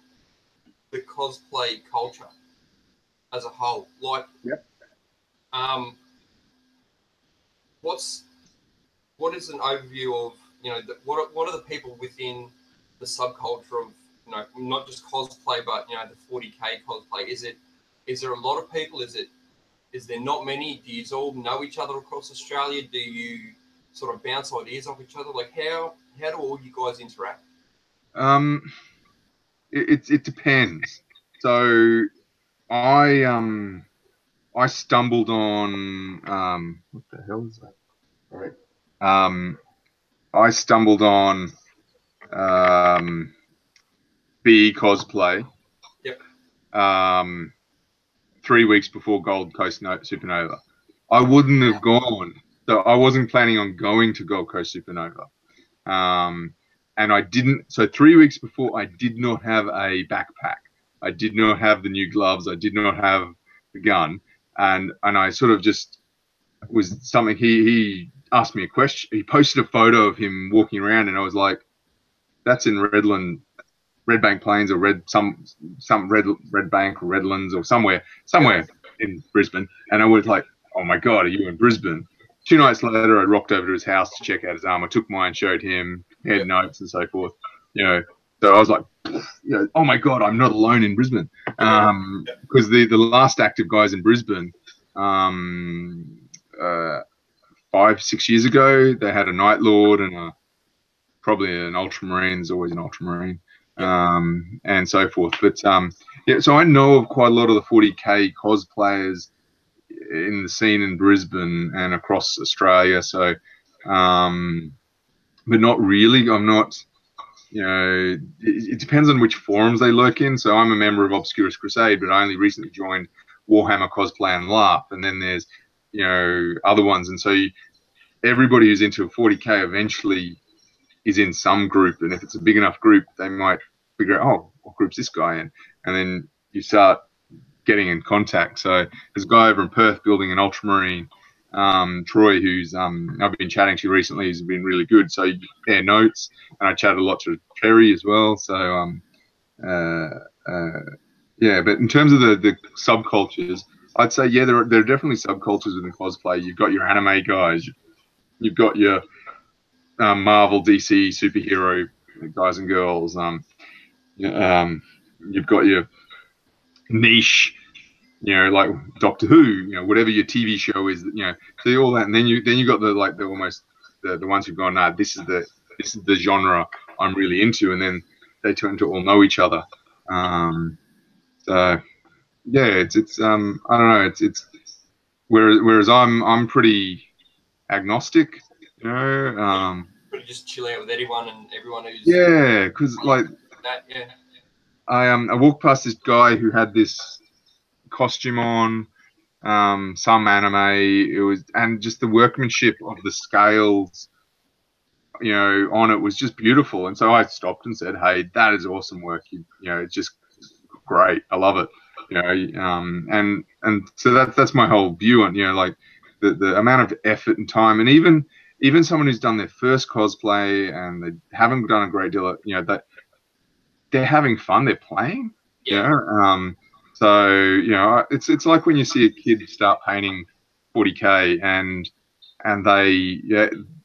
Speaker 1: the cosplay culture as a whole. Like,
Speaker 3: yep.
Speaker 1: What is an overview of, you know, what are the people within the subculture of, you know, not just cosplay, but, you know, the 40K cosplay? Is there a lot of people? Is there not many? Do you all know each other across Australia? Do you sort of bounce ideas off each other? Like, how do all you guys interact?
Speaker 3: It depends. So I stumbled on what the hell is that? All right. I stumbled on BE Cosplay.
Speaker 1: Yep.
Speaker 3: 3 weeks before Gold Coast Supernova. I wouldn't have gone. So I wasn't planning on going to Gold Coast Supernova. And I didn't. So 3 weeks before, I did not have a backpack. I did not have the new gloves. I did not have the gun. And I sort of just was something. He asked me a question. He posted a photo of him walking around, and I was like, "That's in Redbank Plains or some Redbank or Redlands or somewhere in Brisbane." And I was like, "Oh my God, are you in Brisbane?" 2 nights later, I rocked over to his house to check out his armor. Took mine, showed him, had notes and so forth. You know, so I was like, you know, "Oh my God, I'm not alone in Brisbane." Because the last active guys in Brisbane, 5-6 years ago, they had a Night Lord and probably an Ultramarine. There's always an Ultramarine. And so forth. But yeah, so I know of quite a lot of the 40K cosplayers in the scene in Brisbane and across Australia. So, but not really. I'm not, you know, it depends on which forums they lurk in. So I'm a member of Obscurus Crusade, but I only recently joined Warhammer Cosplay and Laugh. And then there's, you know, other ones. And so everybody who's into 40K eventually is in some group, and if it's a big enough group, they might figure out, oh, what group's this guy in? And then you start getting in contact. So there's a guy over in Perth building an Ultramarine, Troy, who's I've been chatting to recently. He's been really good. So you compare notes, and I chatted a lot to Terry as well. So yeah, but in terms of the subcultures, I'd say yeah, there are definitely subcultures within cosplay. You've got your anime guys, you've got your Marvel, DC superhero guys and girls. You've got your niche, you know, like Doctor Who, you know, whatever your TV show is, you know, see all that, and then you got the ones who've gone, nah, this is the genre I'm really into, and then they tend to all know each other. So yeah, it's I don't know, it's whereas I'm pretty agnostic. You know,
Speaker 1: pretty just chill out with anyone and everyone who's
Speaker 3: because like
Speaker 1: that. Yeah,
Speaker 3: I walked past this guy who had this costume on, some anime. And just the workmanship of the scales, you know, on it was just beautiful. And so I stopped and said, "Hey, that is awesome work. You know, it's just great. I love it." You know, and so that's my whole view on, you know, like the amount of effort and time, and even someone who's done their first cosplay and they haven't done a great deal of, you know, that they're having fun, they're playing.
Speaker 1: Yeah.
Speaker 3: You know? So, you know, it's like when you see a kid start painting 40K and they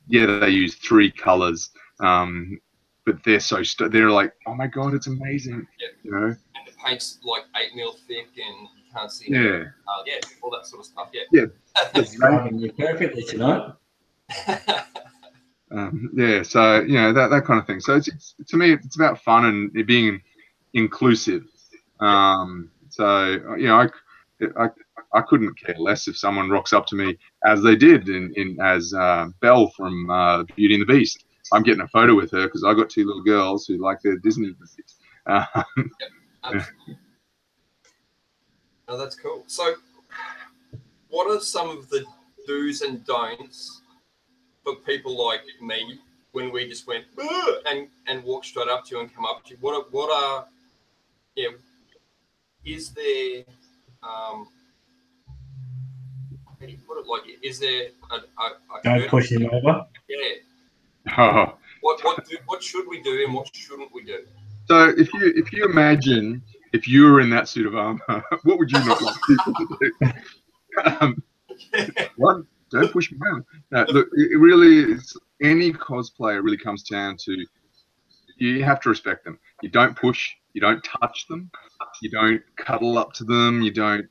Speaker 3: they use 3 colors, but they're like, oh my God, it's amazing.
Speaker 1: Yeah.
Speaker 3: You know,
Speaker 1: and the paint's like 8 mil thick, and you can't see.
Speaker 3: Yeah.
Speaker 1: Yeah, all that sort of stuff. Yeah.
Speaker 3: Yeah.
Speaker 2: Describing you perfectly tonight.
Speaker 3: Yeah, so that kind of thing. So it's to me, it's about fun and it being inclusive. So I couldn't care less if someone rocks up to me as they did as Belle from Beauty and the Beast. I'm getting a photo with her because I got two little girls who like their Disney movies.
Speaker 1: Absolutely. Oh, that's cool. So, what are some of the do's and don'ts for people like me when we just went and walked straight up to you and come up to you? What are is there is there a
Speaker 2: Don't push him over.
Speaker 1: Yeah.
Speaker 3: Oh.
Speaker 1: What should we do and what shouldn't we do?
Speaker 3: So if you imagine if you were in that suit of armor, what would you not like people to do? One, don't push me around. No, look, it really is. Any cosplayer really comes down to you have to respect them. You don't push. You don't touch them. You don't cuddle up to them. You don't,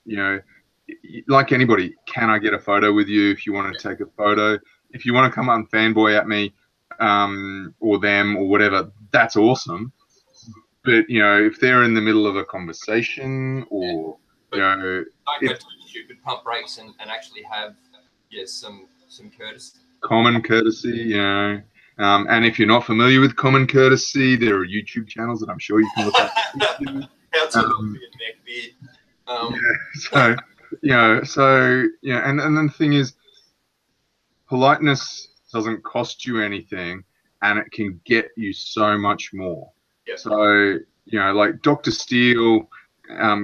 Speaker 3: like anybody, can I get a photo with you if you want to take a photo? If you want to come up and fanboy at me or them or whatever, that's awesome. But, if they're in the middle of a conversation or,
Speaker 1: don't go too stupid, pump brakes and actually have, some courtesy.
Speaker 3: Common courtesy, and if you're not familiar with common courtesy, there are YouTube channels that I'm sure you can look at.
Speaker 1: How to look for your neck beard.
Speaker 3: And then the thing is, politeness doesn't cost you anything, and it can get you so much more.
Speaker 1: Yeah.
Speaker 3: So, like Dr. Steele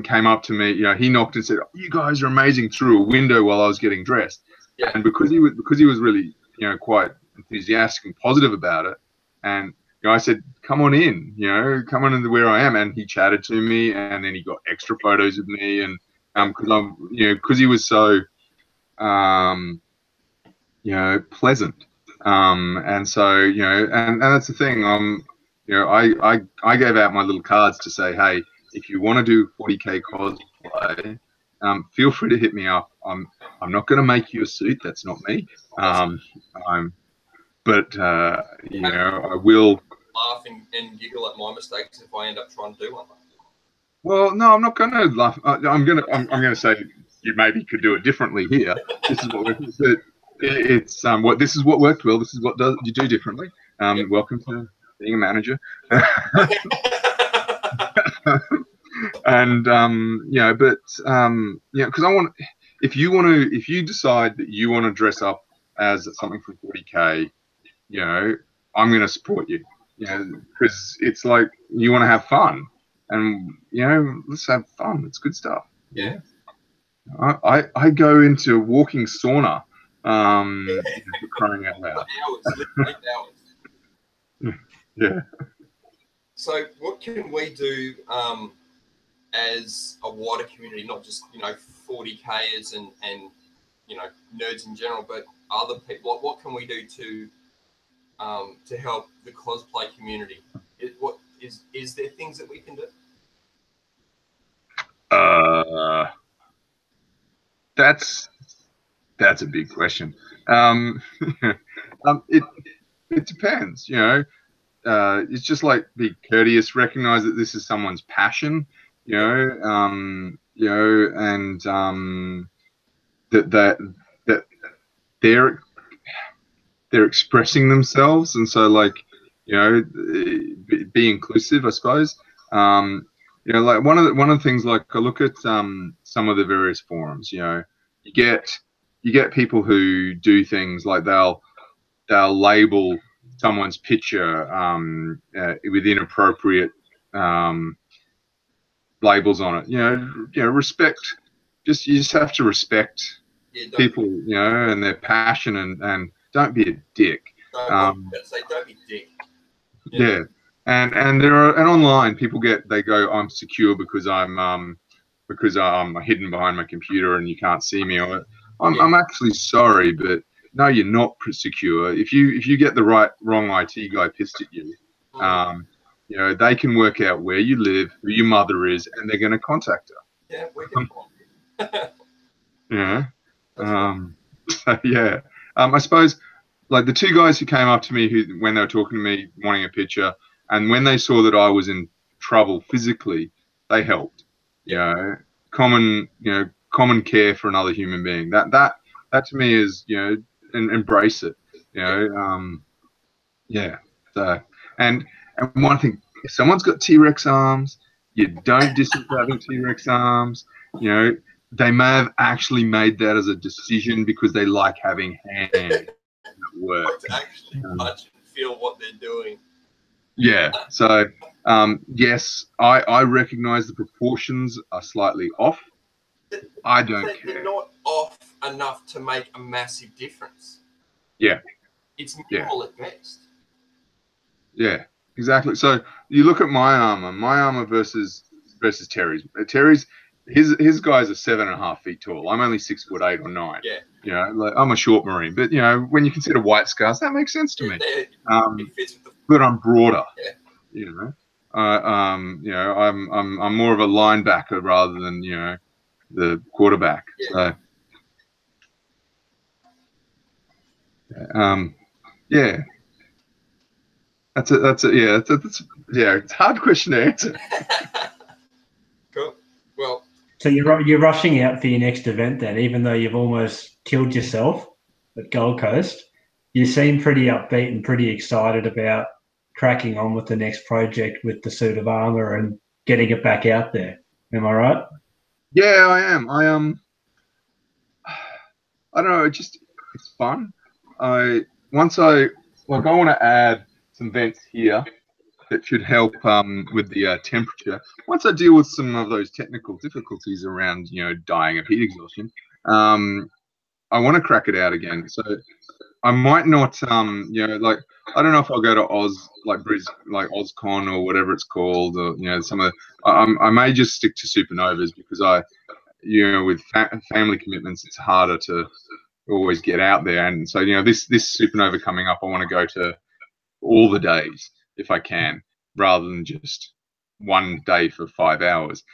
Speaker 3: came up to me, he knocked and said, "Oh, you guys are amazing," through a window while I was getting dressed.
Speaker 1: Yeah.
Speaker 3: And because he was really, quite enthusiastic and positive about it, and I said, "Come on in, come on into where I am," and he chatted to me, and then he got extra photos of me, and because he was so, pleasant, and so and that's the thing. I gave out my little cards to say, hey, if you want to do 40K cosplay, feel free to hit me up. I'm not going to make you a suit. That's not me. I will
Speaker 1: laugh and giggle at my mistakes if I end up trying to do one.
Speaker 3: Well, no, I'm not going to laugh. I'm going to say you maybe could do it differently here. This is what this is what worked well. This is what you do differently. Welcome to being a manager. And because I want, if you decide that you want to dress up as something from 40K, I'm going to support you, because it's like you want to have fun, and let's have fun. It's good stuff.
Speaker 1: Yeah.
Speaker 3: I go into walking sauna, for crying out loud.
Speaker 1: Hours.
Speaker 3: Yeah.
Speaker 1: So what can we do as a wider community, not just 40Kers and nerds in general, but other people? What can we do to help the cosplay community? Is there things that we can do?
Speaker 3: That's a big question. It depends, it's just like be courteous, recognize that this is someone's passion, and that they're expressing themselves, and so be inclusive, I suppose. Like one of the things, like I look at some of the various forums, you get people who do things like they'll label someone's picture with inappropriate labels on it. Respect. You just have to respect people, and their passion, and don't be a dick.
Speaker 1: Don't be a dick.
Speaker 3: Yeah. And there are, and online people they go, I'm secure because I'm hidden behind my computer and you can't see me. I'm actually sorry, but no, you're not secure. If you get the wrong IT guy pissed at you, they can work out where you live, who your mother is, and they're going to contact her.
Speaker 1: Yeah, we can.
Speaker 3: Yeah. Yeah. I suppose like the two guys who came up to me when they were talking to me wanting a picture, and when they saw that I was in trouble physically, they helped.
Speaker 1: Yeah.
Speaker 3: Common care for another human being. That to me is, embrace it. Yeah. So and one thing, if someone's got T-Rex arms, you don't diss them for having T-Rex arms. They may have actually made that as a decision because they like having hands that work.
Speaker 1: Like to actually touch and feel what they're doing.
Speaker 3: Yeah. So, yes, I recognize the proportions are slightly off. I don't care.
Speaker 1: They're not off enough to make a massive difference.
Speaker 3: Yeah.
Speaker 1: It's minimal at best.
Speaker 3: Yeah, exactly. So you look at my armor versus Terry's. His guys are 7.5 feet tall. I'm only 6'8" or 9.
Speaker 1: Yeah.
Speaker 3: Like I'm a short marine, but when you consider white scars, that makes sense to me.
Speaker 1: It fits with the...
Speaker 3: But I'm broader.
Speaker 1: Yeah.
Speaker 3: I'm more of a linebacker rather than the quarterback.
Speaker 1: Yeah.
Speaker 3: So yeah. That's it's a hard question to answer.
Speaker 1: Cool. Well,
Speaker 2: so you're rushing out for your next event then, even though you've almost killed yourself at Gold Coast. You seem pretty upbeat and pretty excited about cracking on with the next project with the suit of armor and getting it back out there. Am I right?
Speaker 3: Yeah, I am. I don't know. It's fun. I want to add some vents here that should help with the temperature. Once I deal with some of those technical difficulties around dying of heat exhaustion, I want to crack it out again. So I might not like, I don't know if I'll go to Oz, like OzCon or whatever it's called, or some of the, I may just stick to supernovas because with family commitments it's harder to always get out there. And so this supernova coming up, I want to go to all the days if I can, rather than just one day for 5 hours.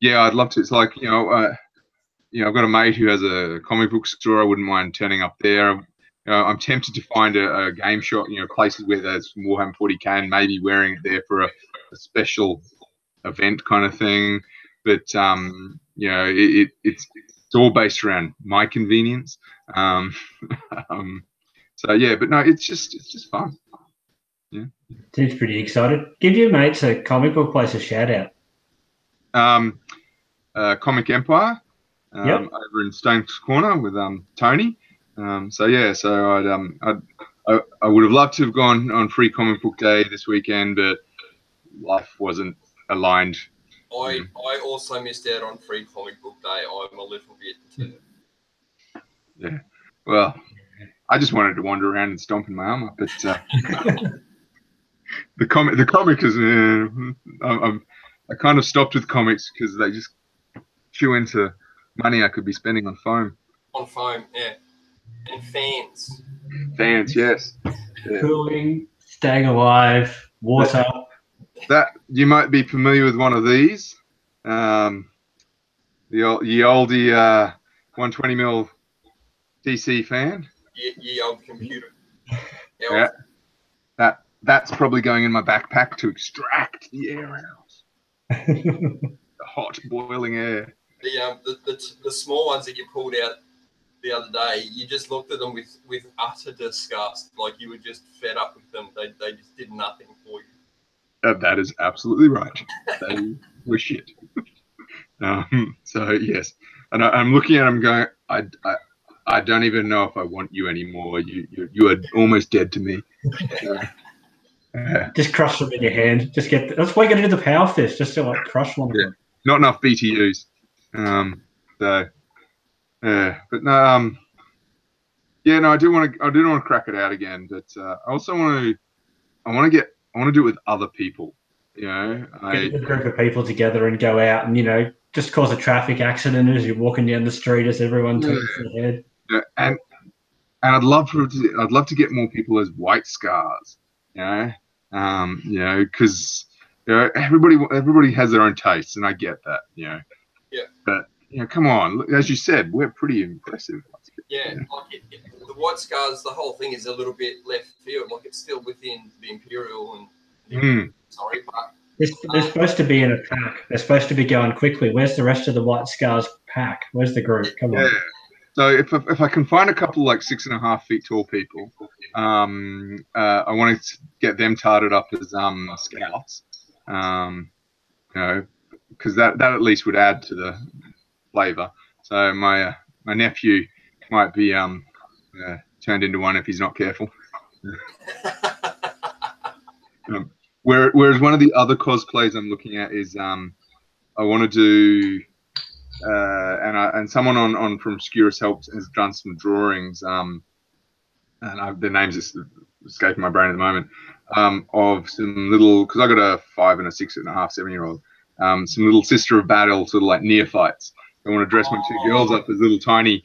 Speaker 3: Yeah, I'd love to. It's like I've got a mate who has a comic book store. I wouldn't mind turning up there. I'm tempted to find a game shop, places where there's Warhammer 40k and maybe wearing it there for a special event kind of thing. But it's all based around my convenience. So yeah, but no, it's just fun. Yeah.
Speaker 2: Seems pretty excited. Give your mates a comic book place a shout out.
Speaker 3: Comic Empire.
Speaker 2: Yep.
Speaker 3: Over in Stone's Corner with Tony. So I would have loved to have gone on Free Comic Book Day this weekend, but life wasn't aligned.
Speaker 1: I also missed out on Free Comic Book Day. I'm a little bit too.
Speaker 3: Yeah. Well, I just wanted to wander around and stomp in my armor, but the comic is. I kind of stopped with comics because they just chew into money I could be spending on foam.
Speaker 1: On foam, yeah, and fans.
Speaker 3: Fans, yes.
Speaker 2: Yeah. Cooling, staying alive, water.
Speaker 3: That you might be familiar with one of these. The oldie 120mm DC fan.
Speaker 1: Ye old computer.
Speaker 3: Yeah. That's probably going in my backpack to extract the air out. The hot boiling air.
Speaker 1: The small ones that you pulled out the other day, you just looked at them with utter disgust, like you were just fed up with them. They just did nothing for you.
Speaker 3: That is absolutely right. They were shit. So yes, and I'm looking at them going, I don't even know if I want you anymore. You are almost dead to me.
Speaker 2: Just crush them in your hand. Just get. That's why you got to do the power fist, just to like crush one of them.
Speaker 3: Not enough BTUs. But no. Yeah, no, I do want to crack it out again, but I also want to do it with other people. Get
Speaker 2: a group of people together and go out and just cause a traffic accident as you're walking down the street as everyone turns their head.
Speaker 3: Yeah, and I'd love to get more people as white scars. Because You know, everybody has their own tastes, and I get that. You know.
Speaker 1: Yeah.
Speaker 3: But you know, come on. Look, as you said, we're pretty impressive.
Speaker 1: Yeah. Like the White Scars, the whole thing is a little bit left field. Like it's still within the Imperial and sorry, but
Speaker 2: they're supposed to be in a pack. They're supposed to be going quickly. Where's the rest of the White Scars pack? Where's the group? Come on.
Speaker 3: So if I can find a couple like 6.5 feet tall people, I want to get them tarted up as scouts. You know, because that at least would add to the flavor. So my nephew might be turned into one if he's not careful. Whereas one of the other cosplays I'm looking at is I want to do and someone on from Skewers has done some drawings and the names is escaping my brain at the moment of some little, because I got a 5 and a 6.5, 7-year-old, some little Sister of Battle sort of like neophytes. I want to dress my 2 girls up as little tiny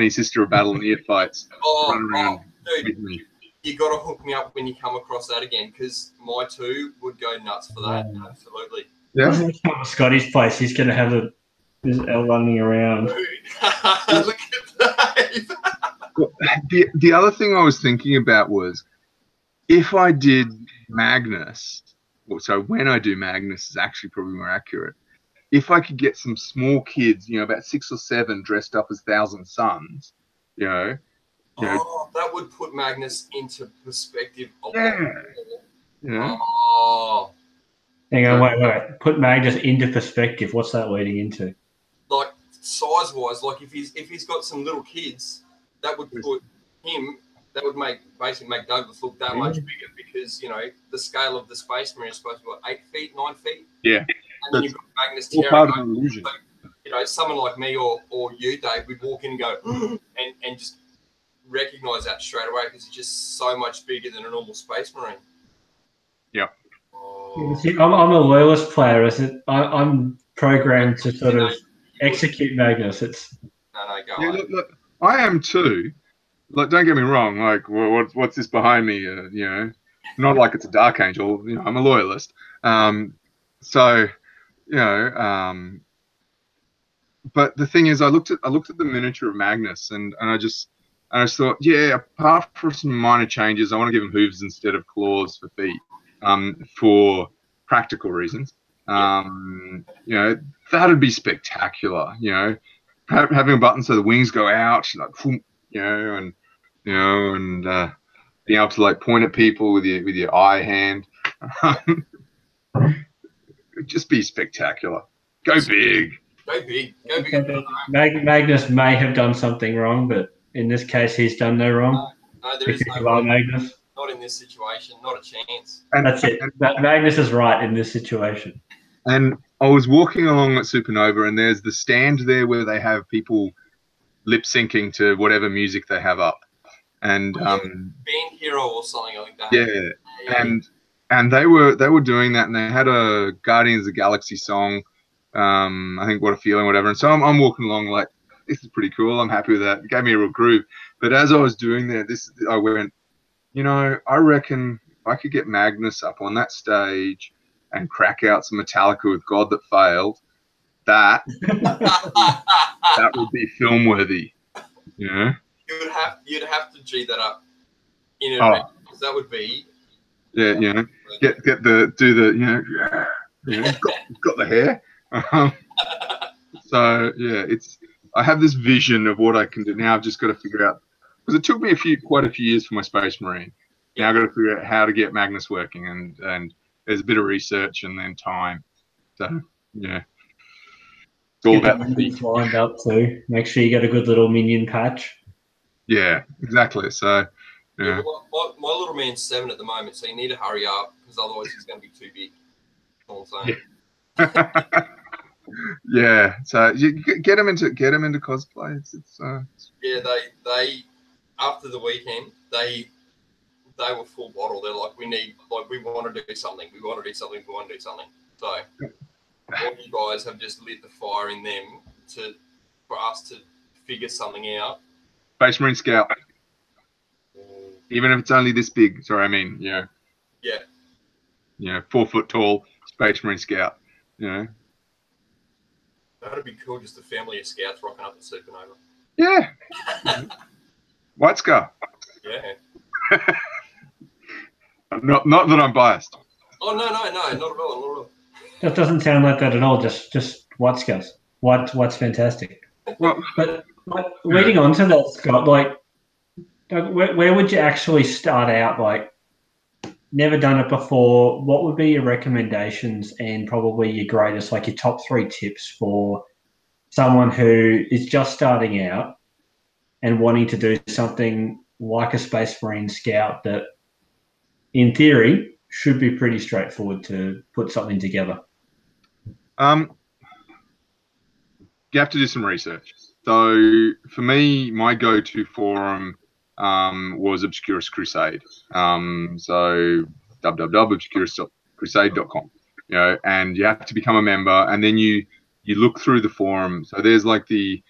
Speaker 3: Sister of Battle neophytes. Run around with me.
Speaker 1: You got to hook me up when you come across that again, because my 2 would go nuts for that. Absolutely.
Speaker 3: Yeah.
Speaker 2: Scotty's place. He's going to have his L running around.
Speaker 1: Look at that.
Speaker 3: Well, the other thing I was thinking about was if I did Magnus, so when I do Magnus is actually probably more accurate. If I could get some small kids, you know, about 6 or 7, dressed up as Thousand Suns, you know.
Speaker 1: That would put Magnus into perspective.
Speaker 3: Yeah.
Speaker 1: Oh.
Speaker 2: Hang on, wait. Put Magnus into perspective. What's that leading into?
Speaker 1: Like size-wise, like if he's got some little kids, that would put him. That would basically make Douglas look that much bigger, because you know the scale of the Space Marine is supposed to be what, 8 feet, 9 feet.
Speaker 3: Yeah.
Speaker 1: And then you've got Magnus
Speaker 3: all part of an illusion.
Speaker 1: So, you know, someone like me or you, Dave, we'd walk in and go and just recognize that straight away, because it's just so much bigger than a normal Space Marine.
Speaker 3: Yeah.
Speaker 2: See, I'm a loyalist player. I'm programmed to sort of execute Magnus.
Speaker 3: Look, I am too. Like, don't get me wrong. Like, what's this behind me? You know, not like it's a Dark Angel. You know, I'm a loyalist. So, you know, but the thing is, I looked at the miniature of Magnus, and I just thought, yeah, apart from some minor changes, I want to give him hooves instead of claws for feet, for practical reasons. You know, that'd be spectacular. You know, having a button so the wings go out, like, you know, and being able to like point at people with your eye hand. It'd just be spectacular. Go big.
Speaker 1: Go big. Go big.
Speaker 2: Magnus may have done something wrong, but in this case, he's done no wrong.
Speaker 1: No, there is no
Speaker 2: Magnus.
Speaker 1: Not in this situation. Not a chance.
Speaker 2: And that's it. Magnus is right in this situation.
Speaker 3: And I was walking along at Supernova, and there's the stand there where they have people lip syncing to whatever music they have up, and
Speaker 1: Band Hero or something like that.
Speaker 3: Yeah. And they were doing that, and they had a Guardians of the Galaxy song. I think What a Feeling, whatever. And so I'm walking along like, this is pretty cool. I'm happy with that. It gave me a real groove. But as I was doing that, I went, you know, I reckon if I could get Magnus up on that stage and crack out some Metallica with God That Failed, that would be film worthy. You know?
Speaker 1: You'd have to G that up in advance, because that would be.
Speaker 3: Yeah, you know, do the you know, got the hair. So yeah, I have this vision of what I can do. Now I've just got to figure out, because it took me quite a few years for my Space Marine. Now I've got to figure out how to get Magnus working, and there's a bit of research and then time. So yeah, it's all about the feet.
Speaker 2: Lined up too. Make sure you get a good little minion patch.
Speaker 3: Yeah, exactly. So yeah.
Speaker 1: My little man's 7 at the moment, so you need to hurry up, because otherwise he's going to be too big. All I'm saying.
Speaker 3: Yeah, so you get him into cosplay.
Speaker 1: Yeah, they after the weekend they were full bottle. They're like, we want to do something. We want to do something. So all you guys have just lit the fire in them for us to figure something out.
Speaker 3: Space Marine Scout. Even if it's only this big. Sorry, I mean, yeah.
Speaker 1: Yeah.
Speaker 3: You know, 4 foot tall Space Marine Scout. You know.
Speaker 1: That'd be cool. Just a family of scouts rocking up at Supernova.
Speaker 3: Yeah. White Scar.
Speaker 1: Yeah.
Speaker 3: Not that I'm biased.
Speaker 1: Oh no, not at all, not at all.
Speaker 2: That doesn't sound like that at all. Just White Scars. What's fantastic.
Speaker 3: Well,
Speaker 2: but leading on to that, Scott, like, where would you actually start out? Like, never done it before. What would be your recommendations and probably your greatest, like your top 3 tips for someone who is just starting out and wanting to do something like a Space Marine Scout that, in theory, should be pretty straightforward to put something together?
Speaker 3: You have to do some research. So for me, my go-to forum was Obscurus Crusade. So www.obscuruscrusade.com. You know, and you have to become a member, and then you look through the forum. So there's like the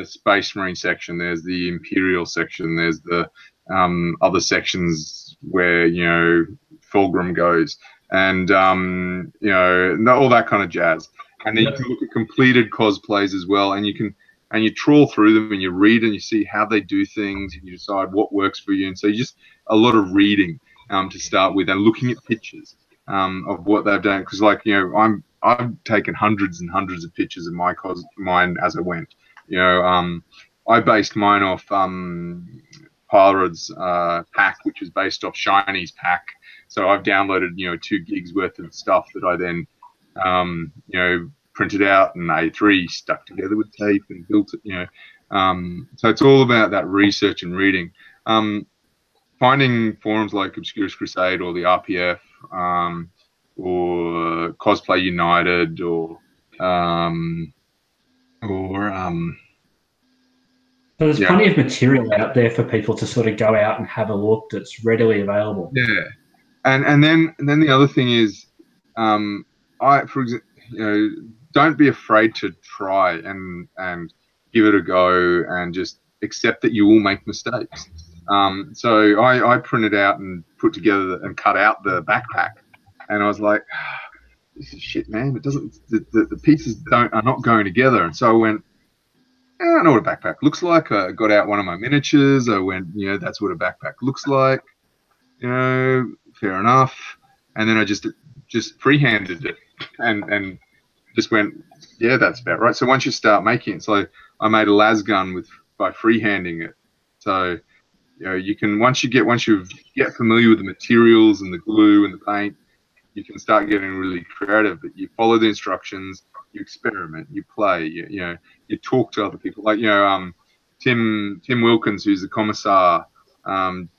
Speaker 3: Space Marine section, there's the Imperial section, there's the other sections where, you know, Fulgrim goes, and you know, all that kind of jazz. And then you can look at completed cosplays as well, and you trawl through them and you read and you see how they do things and you decide what works for you. And so you just a lot of reading to start with, and looking at pictures of what they've done, because, like, you know, I've taken hundreds and hundreds of pictures of mine as I went. You know, I based mine off Pyrod's pack, which was based off Shiny's pack. So I've downloaded, you know, 2 gigs worth of stuff that I then you know, printed out and A3 stuck together with tape and built it, you know. So it's all about that research and reading. Finding forums like Obscurus Crusade or the RPF or Cosplay United or
Speaker 2: So there's plenty of material out there for people to sort of go out and have a look that's readily available.
Speaker 3: Yeah, and then the other thing is, for example, you know, don't be afraid to try and give it a go, and just accept that you will make mistakes. So I printed out and put together and cut out the backpack, and I was like, this is shit, man. It doesn't. The pieces are not going together. And so I went, I don't know what a backpack looks like. I got out one of my miniatures. I went, you know, that's what a backpack looks like. You know, fair enough. And then I just freehanded it and just went, yeah, that's about right. So once you start making it, so I made a las gun by freehanding it. So, you know, you can once you get familiar with the materials and the glue and the paint, you can start getting really creative. But you follow the instructions, you experiment, you play, you know, you talk to other people. Like, you know, Tim Wilkins, who's the commissar,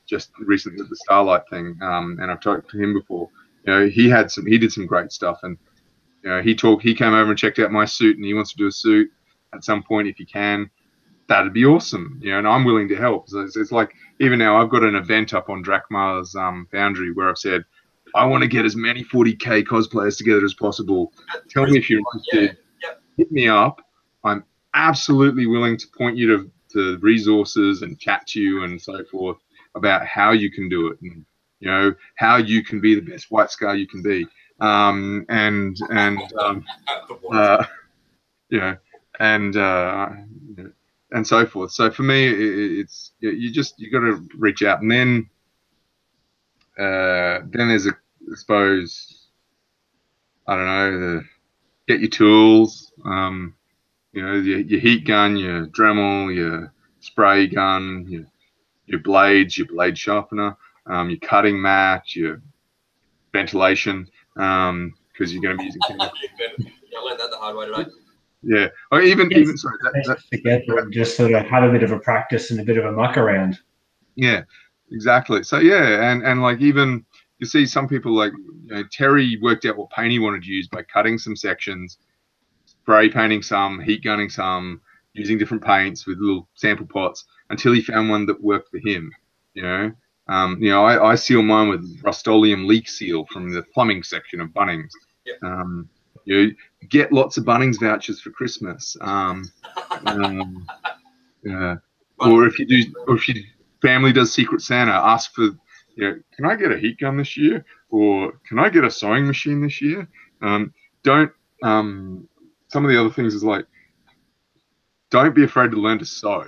Speaker 3: just recently with the Starlight thing, and I've talked to him before. You know, he did some great stuff, and you know, he came over and checked out my suit, and he wants to do a suit at some point if he can. That'd be awesome, you know, and I'm willing to help. So it's like, even now I've got an event up on Drakmars Foundry where I've said, I want to get as many 40K cosplayers together as possible. Tell me if you're interested.
Speaker 1: Yeah.
Speaker 3: Hit me up. I'm absolutely willing to point you to resources and chat to you and so forth about how you can do it, and, you know, how you can be the best White Scar you can be. You know, and so forth. So for me, it's you got to reach out, and then there's I suppose, I don't know, get your tools, you know, your heat gun, your Dremel, your spray gun, your blades, your blade sharpener, your cutting mat, your ventilation, because you're going to be using chemicals.
Speaker 1: I learned that the hard way today.
Speaker 3: Yeah, or even sorry,
Speaker 2: together and just sort of had a bit of a practice and a bit of a muck around.
Speaker 3: Yeah, exactly. So yeah, and like, even you see some people, like, you know, Terry worked out what paint he wanted to use by cutting some sections, spray painting some, heat gunning some, using different paints with little sample pots until he found one that worked for him. You know, I seal mine with Rust-Oleum leak seal from the plumbing section of Bunnings.
Speaker 1: Yep.
Speaker 3: You know, get lots of Bunnings vouchers for Christmas. Or if your family does Secret Santa, ask for, you know, can I get a heat gun this year, or can I get a sewing machine this year? Don't. Some of the other things is like, don't be afraid to learn to sew.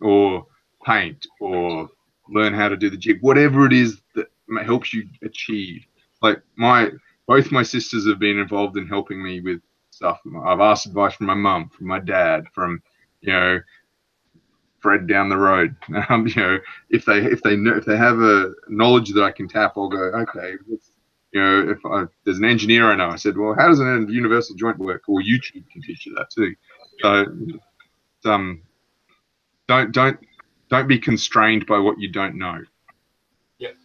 Speaker 3: Or paint, or learn how to do the jig. Whatever it is that helps you achieve. Like both my sisters have been involved in helping me with stuff. I've asked advice from my mum, from my dad, from Fred down the road. If they have a knowledge that I can tap, I'll go, okay. If there's an engineer I know, I said, well, how does a universal joint work? Or YouTube can teach you that too. So, don't be constrained by what you don't know.
Speaker 1: Yep,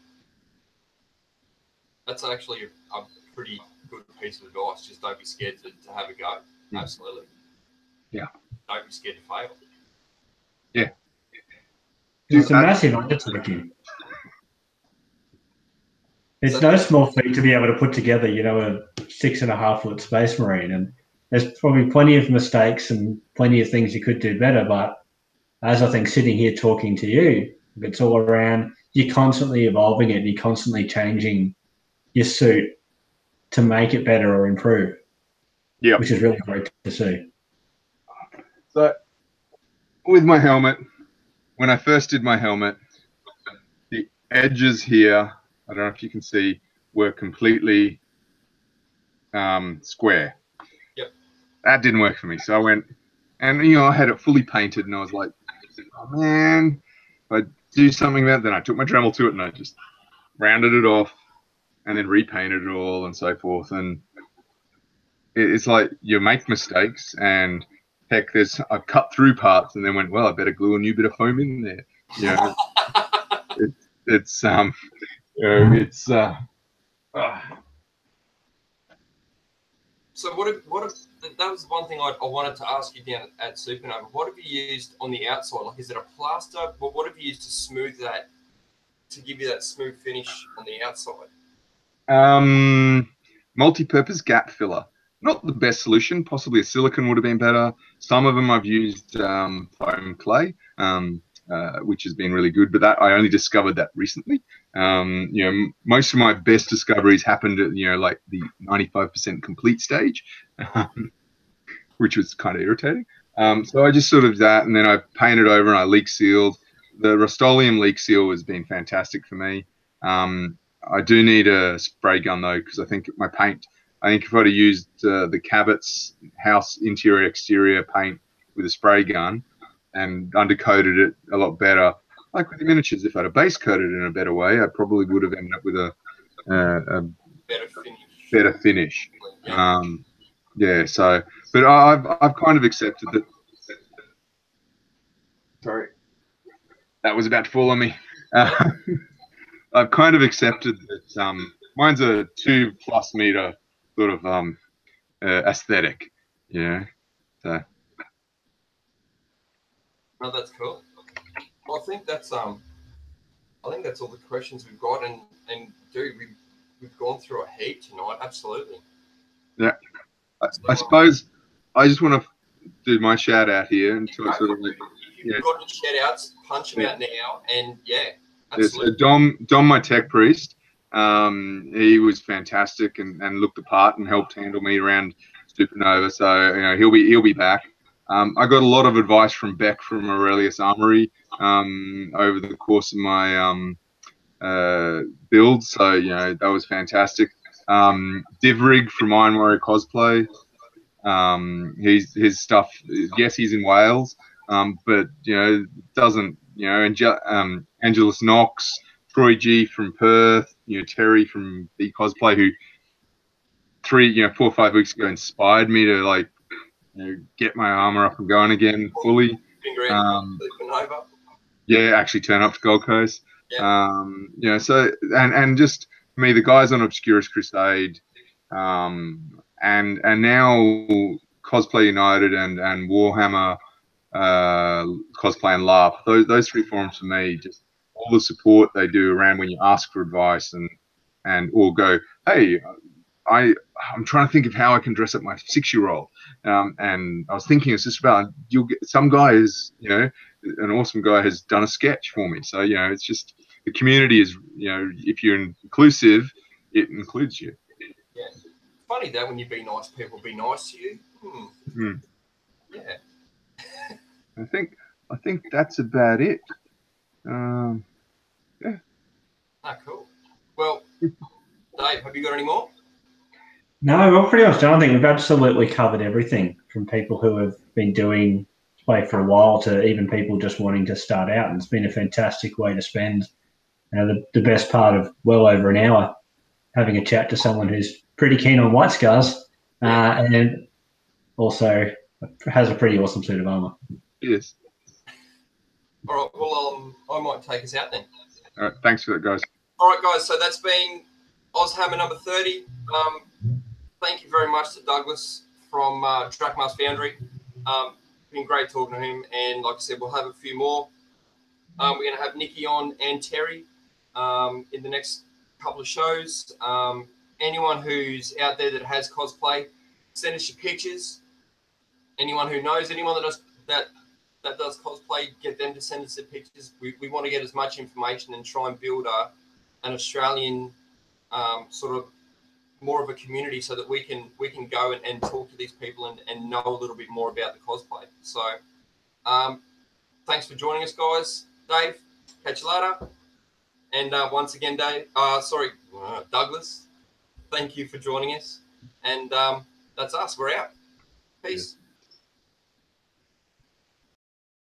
Speaker 1: that's actually a pretty good piece of advice. Just don't be scared to have a go. Absolutely.
Speaker 3: Yeah.
Speaker 1: Don't be scared to fail.
Speaker 3: Yeah.
Speaker 2: It's a massive undertaking. It's no small feat to be able to put together, a 6.5 foot Space Marine, and there's probably plenty of mistakes and plenty of things you could do better. But as I think sitting here talking to you, it's all around, you're constantly evolving it, you're constantly changing your suit to make it better or improve.
Speaker 3: Yeah,
Speaker 2: which is really great to see.
Speaker 3: So, with my helmet, when I first did my helmet, the edges here, I don't know if you can see, were completely square.
Speaker 1: Yep.
Speaker 3: That didn't work for me. So I went, and I had it fully painted, and I was like, oh man, if I do something about it, then I took my Dremel to it and I just rounded it off and then repainted it all and so forth. And it's like you make mistakes, and heck, I've cut through parts and then went, well, I better glue a new bit of foam in there.
Speaker 1: So what if that was one thing I wanted to ask you down at Supernova. What have you used on the outside? Like, is it a plaster? What have you used to smooth that, to give you that smooth finish on the outside?
Speaker 3: Multi-purpose gap filler. Not the best solution. Possibly a silicone would have been better. Some of them I've used foam clay, which has been really good. But that I only discovered that recently. Most of my best discoveries happened at like the 95% complete stage, which was kind of irritating. So I just sort of that, and then I painted over and I leak sealed. The Rust-Oleum leak seal has been fantastic for me. I do need a spray gun though, because I think my paint. I think if I'd have used the Cabot's house interior exterior paint with a spray gun and undercoated it a lot better, like with the miniatures, if I'd have base coated it in a better way, I probably would have ended up with a better finish. Yeah. So, but I've kind of accepted that. Sorry, that was about to fall on me. I've kind of accepted that mine's a 2+ meter sort of aesthetic, So.
Speaker 1: No, that's cool. Well, I think that's all the questions we've got, and dude, we've gone through a heap tonight. Absolutely.
Speaker 3: Yeah. I suppose I just want to do my shout out here and sort of like,
Speaker 1: you've got any shout outs, punch them out now, and
Speaker 3: absolutely. So Dom, my tech priest, he was fantastic and looked the part and helped handle me around Supernova. So he'll be back. I got a lot of advice from Beck from Aurelius Armory over the course of my build. So that was fantastic. Divrig from Iron Warrior Cosplay. His stuff. Yes, he's in Wales, but doesn't. Angelus Knox, Troy G from Perth. Terry from the Cosplay, who 4 or 5 weeks ago inspired me to get my armor up and going again fully. Actually turn up to Gold Coast. So and just for me, the guys on Obscurus Crusade, and now Cosplay United and Warhammer Cosplay and LARP. Those 3 forums for me, just all the support they do around when you ask for advice and or go, hey, I'm trying to think of how I can dress up my 6-year-old. And I was thinking it's just about, you'll get some guy is, an awesome guy has done a sketch for me. So, it's just, the community is, if you're inclusive, it includes you.
Speaker 1: funny that when you be nice, people be nice to you. Yeah.
Speaker 3: I think that's about it. Yeah.
Speaker 1: Ah, cool. Well, Dave, have you got any more?
Speaker 2: No, we're pretty much done. I think we've absolutely covered everything from people who have been doing play for a while to even people just wanting to start out. And it's been a fantastic way to spend the best part of well over an hour having a chat to someone who's pretty keen on White Scars and also has a pretty awesome suit of armor.
Speaker 3: Yes.
Speaker 1: All right. Well, I might take us out then.
Speaker 3: All right. Thanks for that, guys.
Speaker 1: All right, guys. So that's been AUSHAMMER number 30. Thank you very much to Douglas from Drakmarsfoundry. Been great talking to him, and like I said, we'll have a few more. We're going to have Nikki on and Terry in the next couple of shows. Anyone who's out there that has cosplay, send us your pictures. Anyone who knows anyone that does cosplay, get them to send us their pictures. We want to get as much information and try and build an Australian sort of more of a community so that we can go and talk to these people and know a little bit more about the cosplay. So thanks for joining us, guys. Dave, catch you later. And once again, Douglas, thank you for joining us. And that's us. We're out. Peace.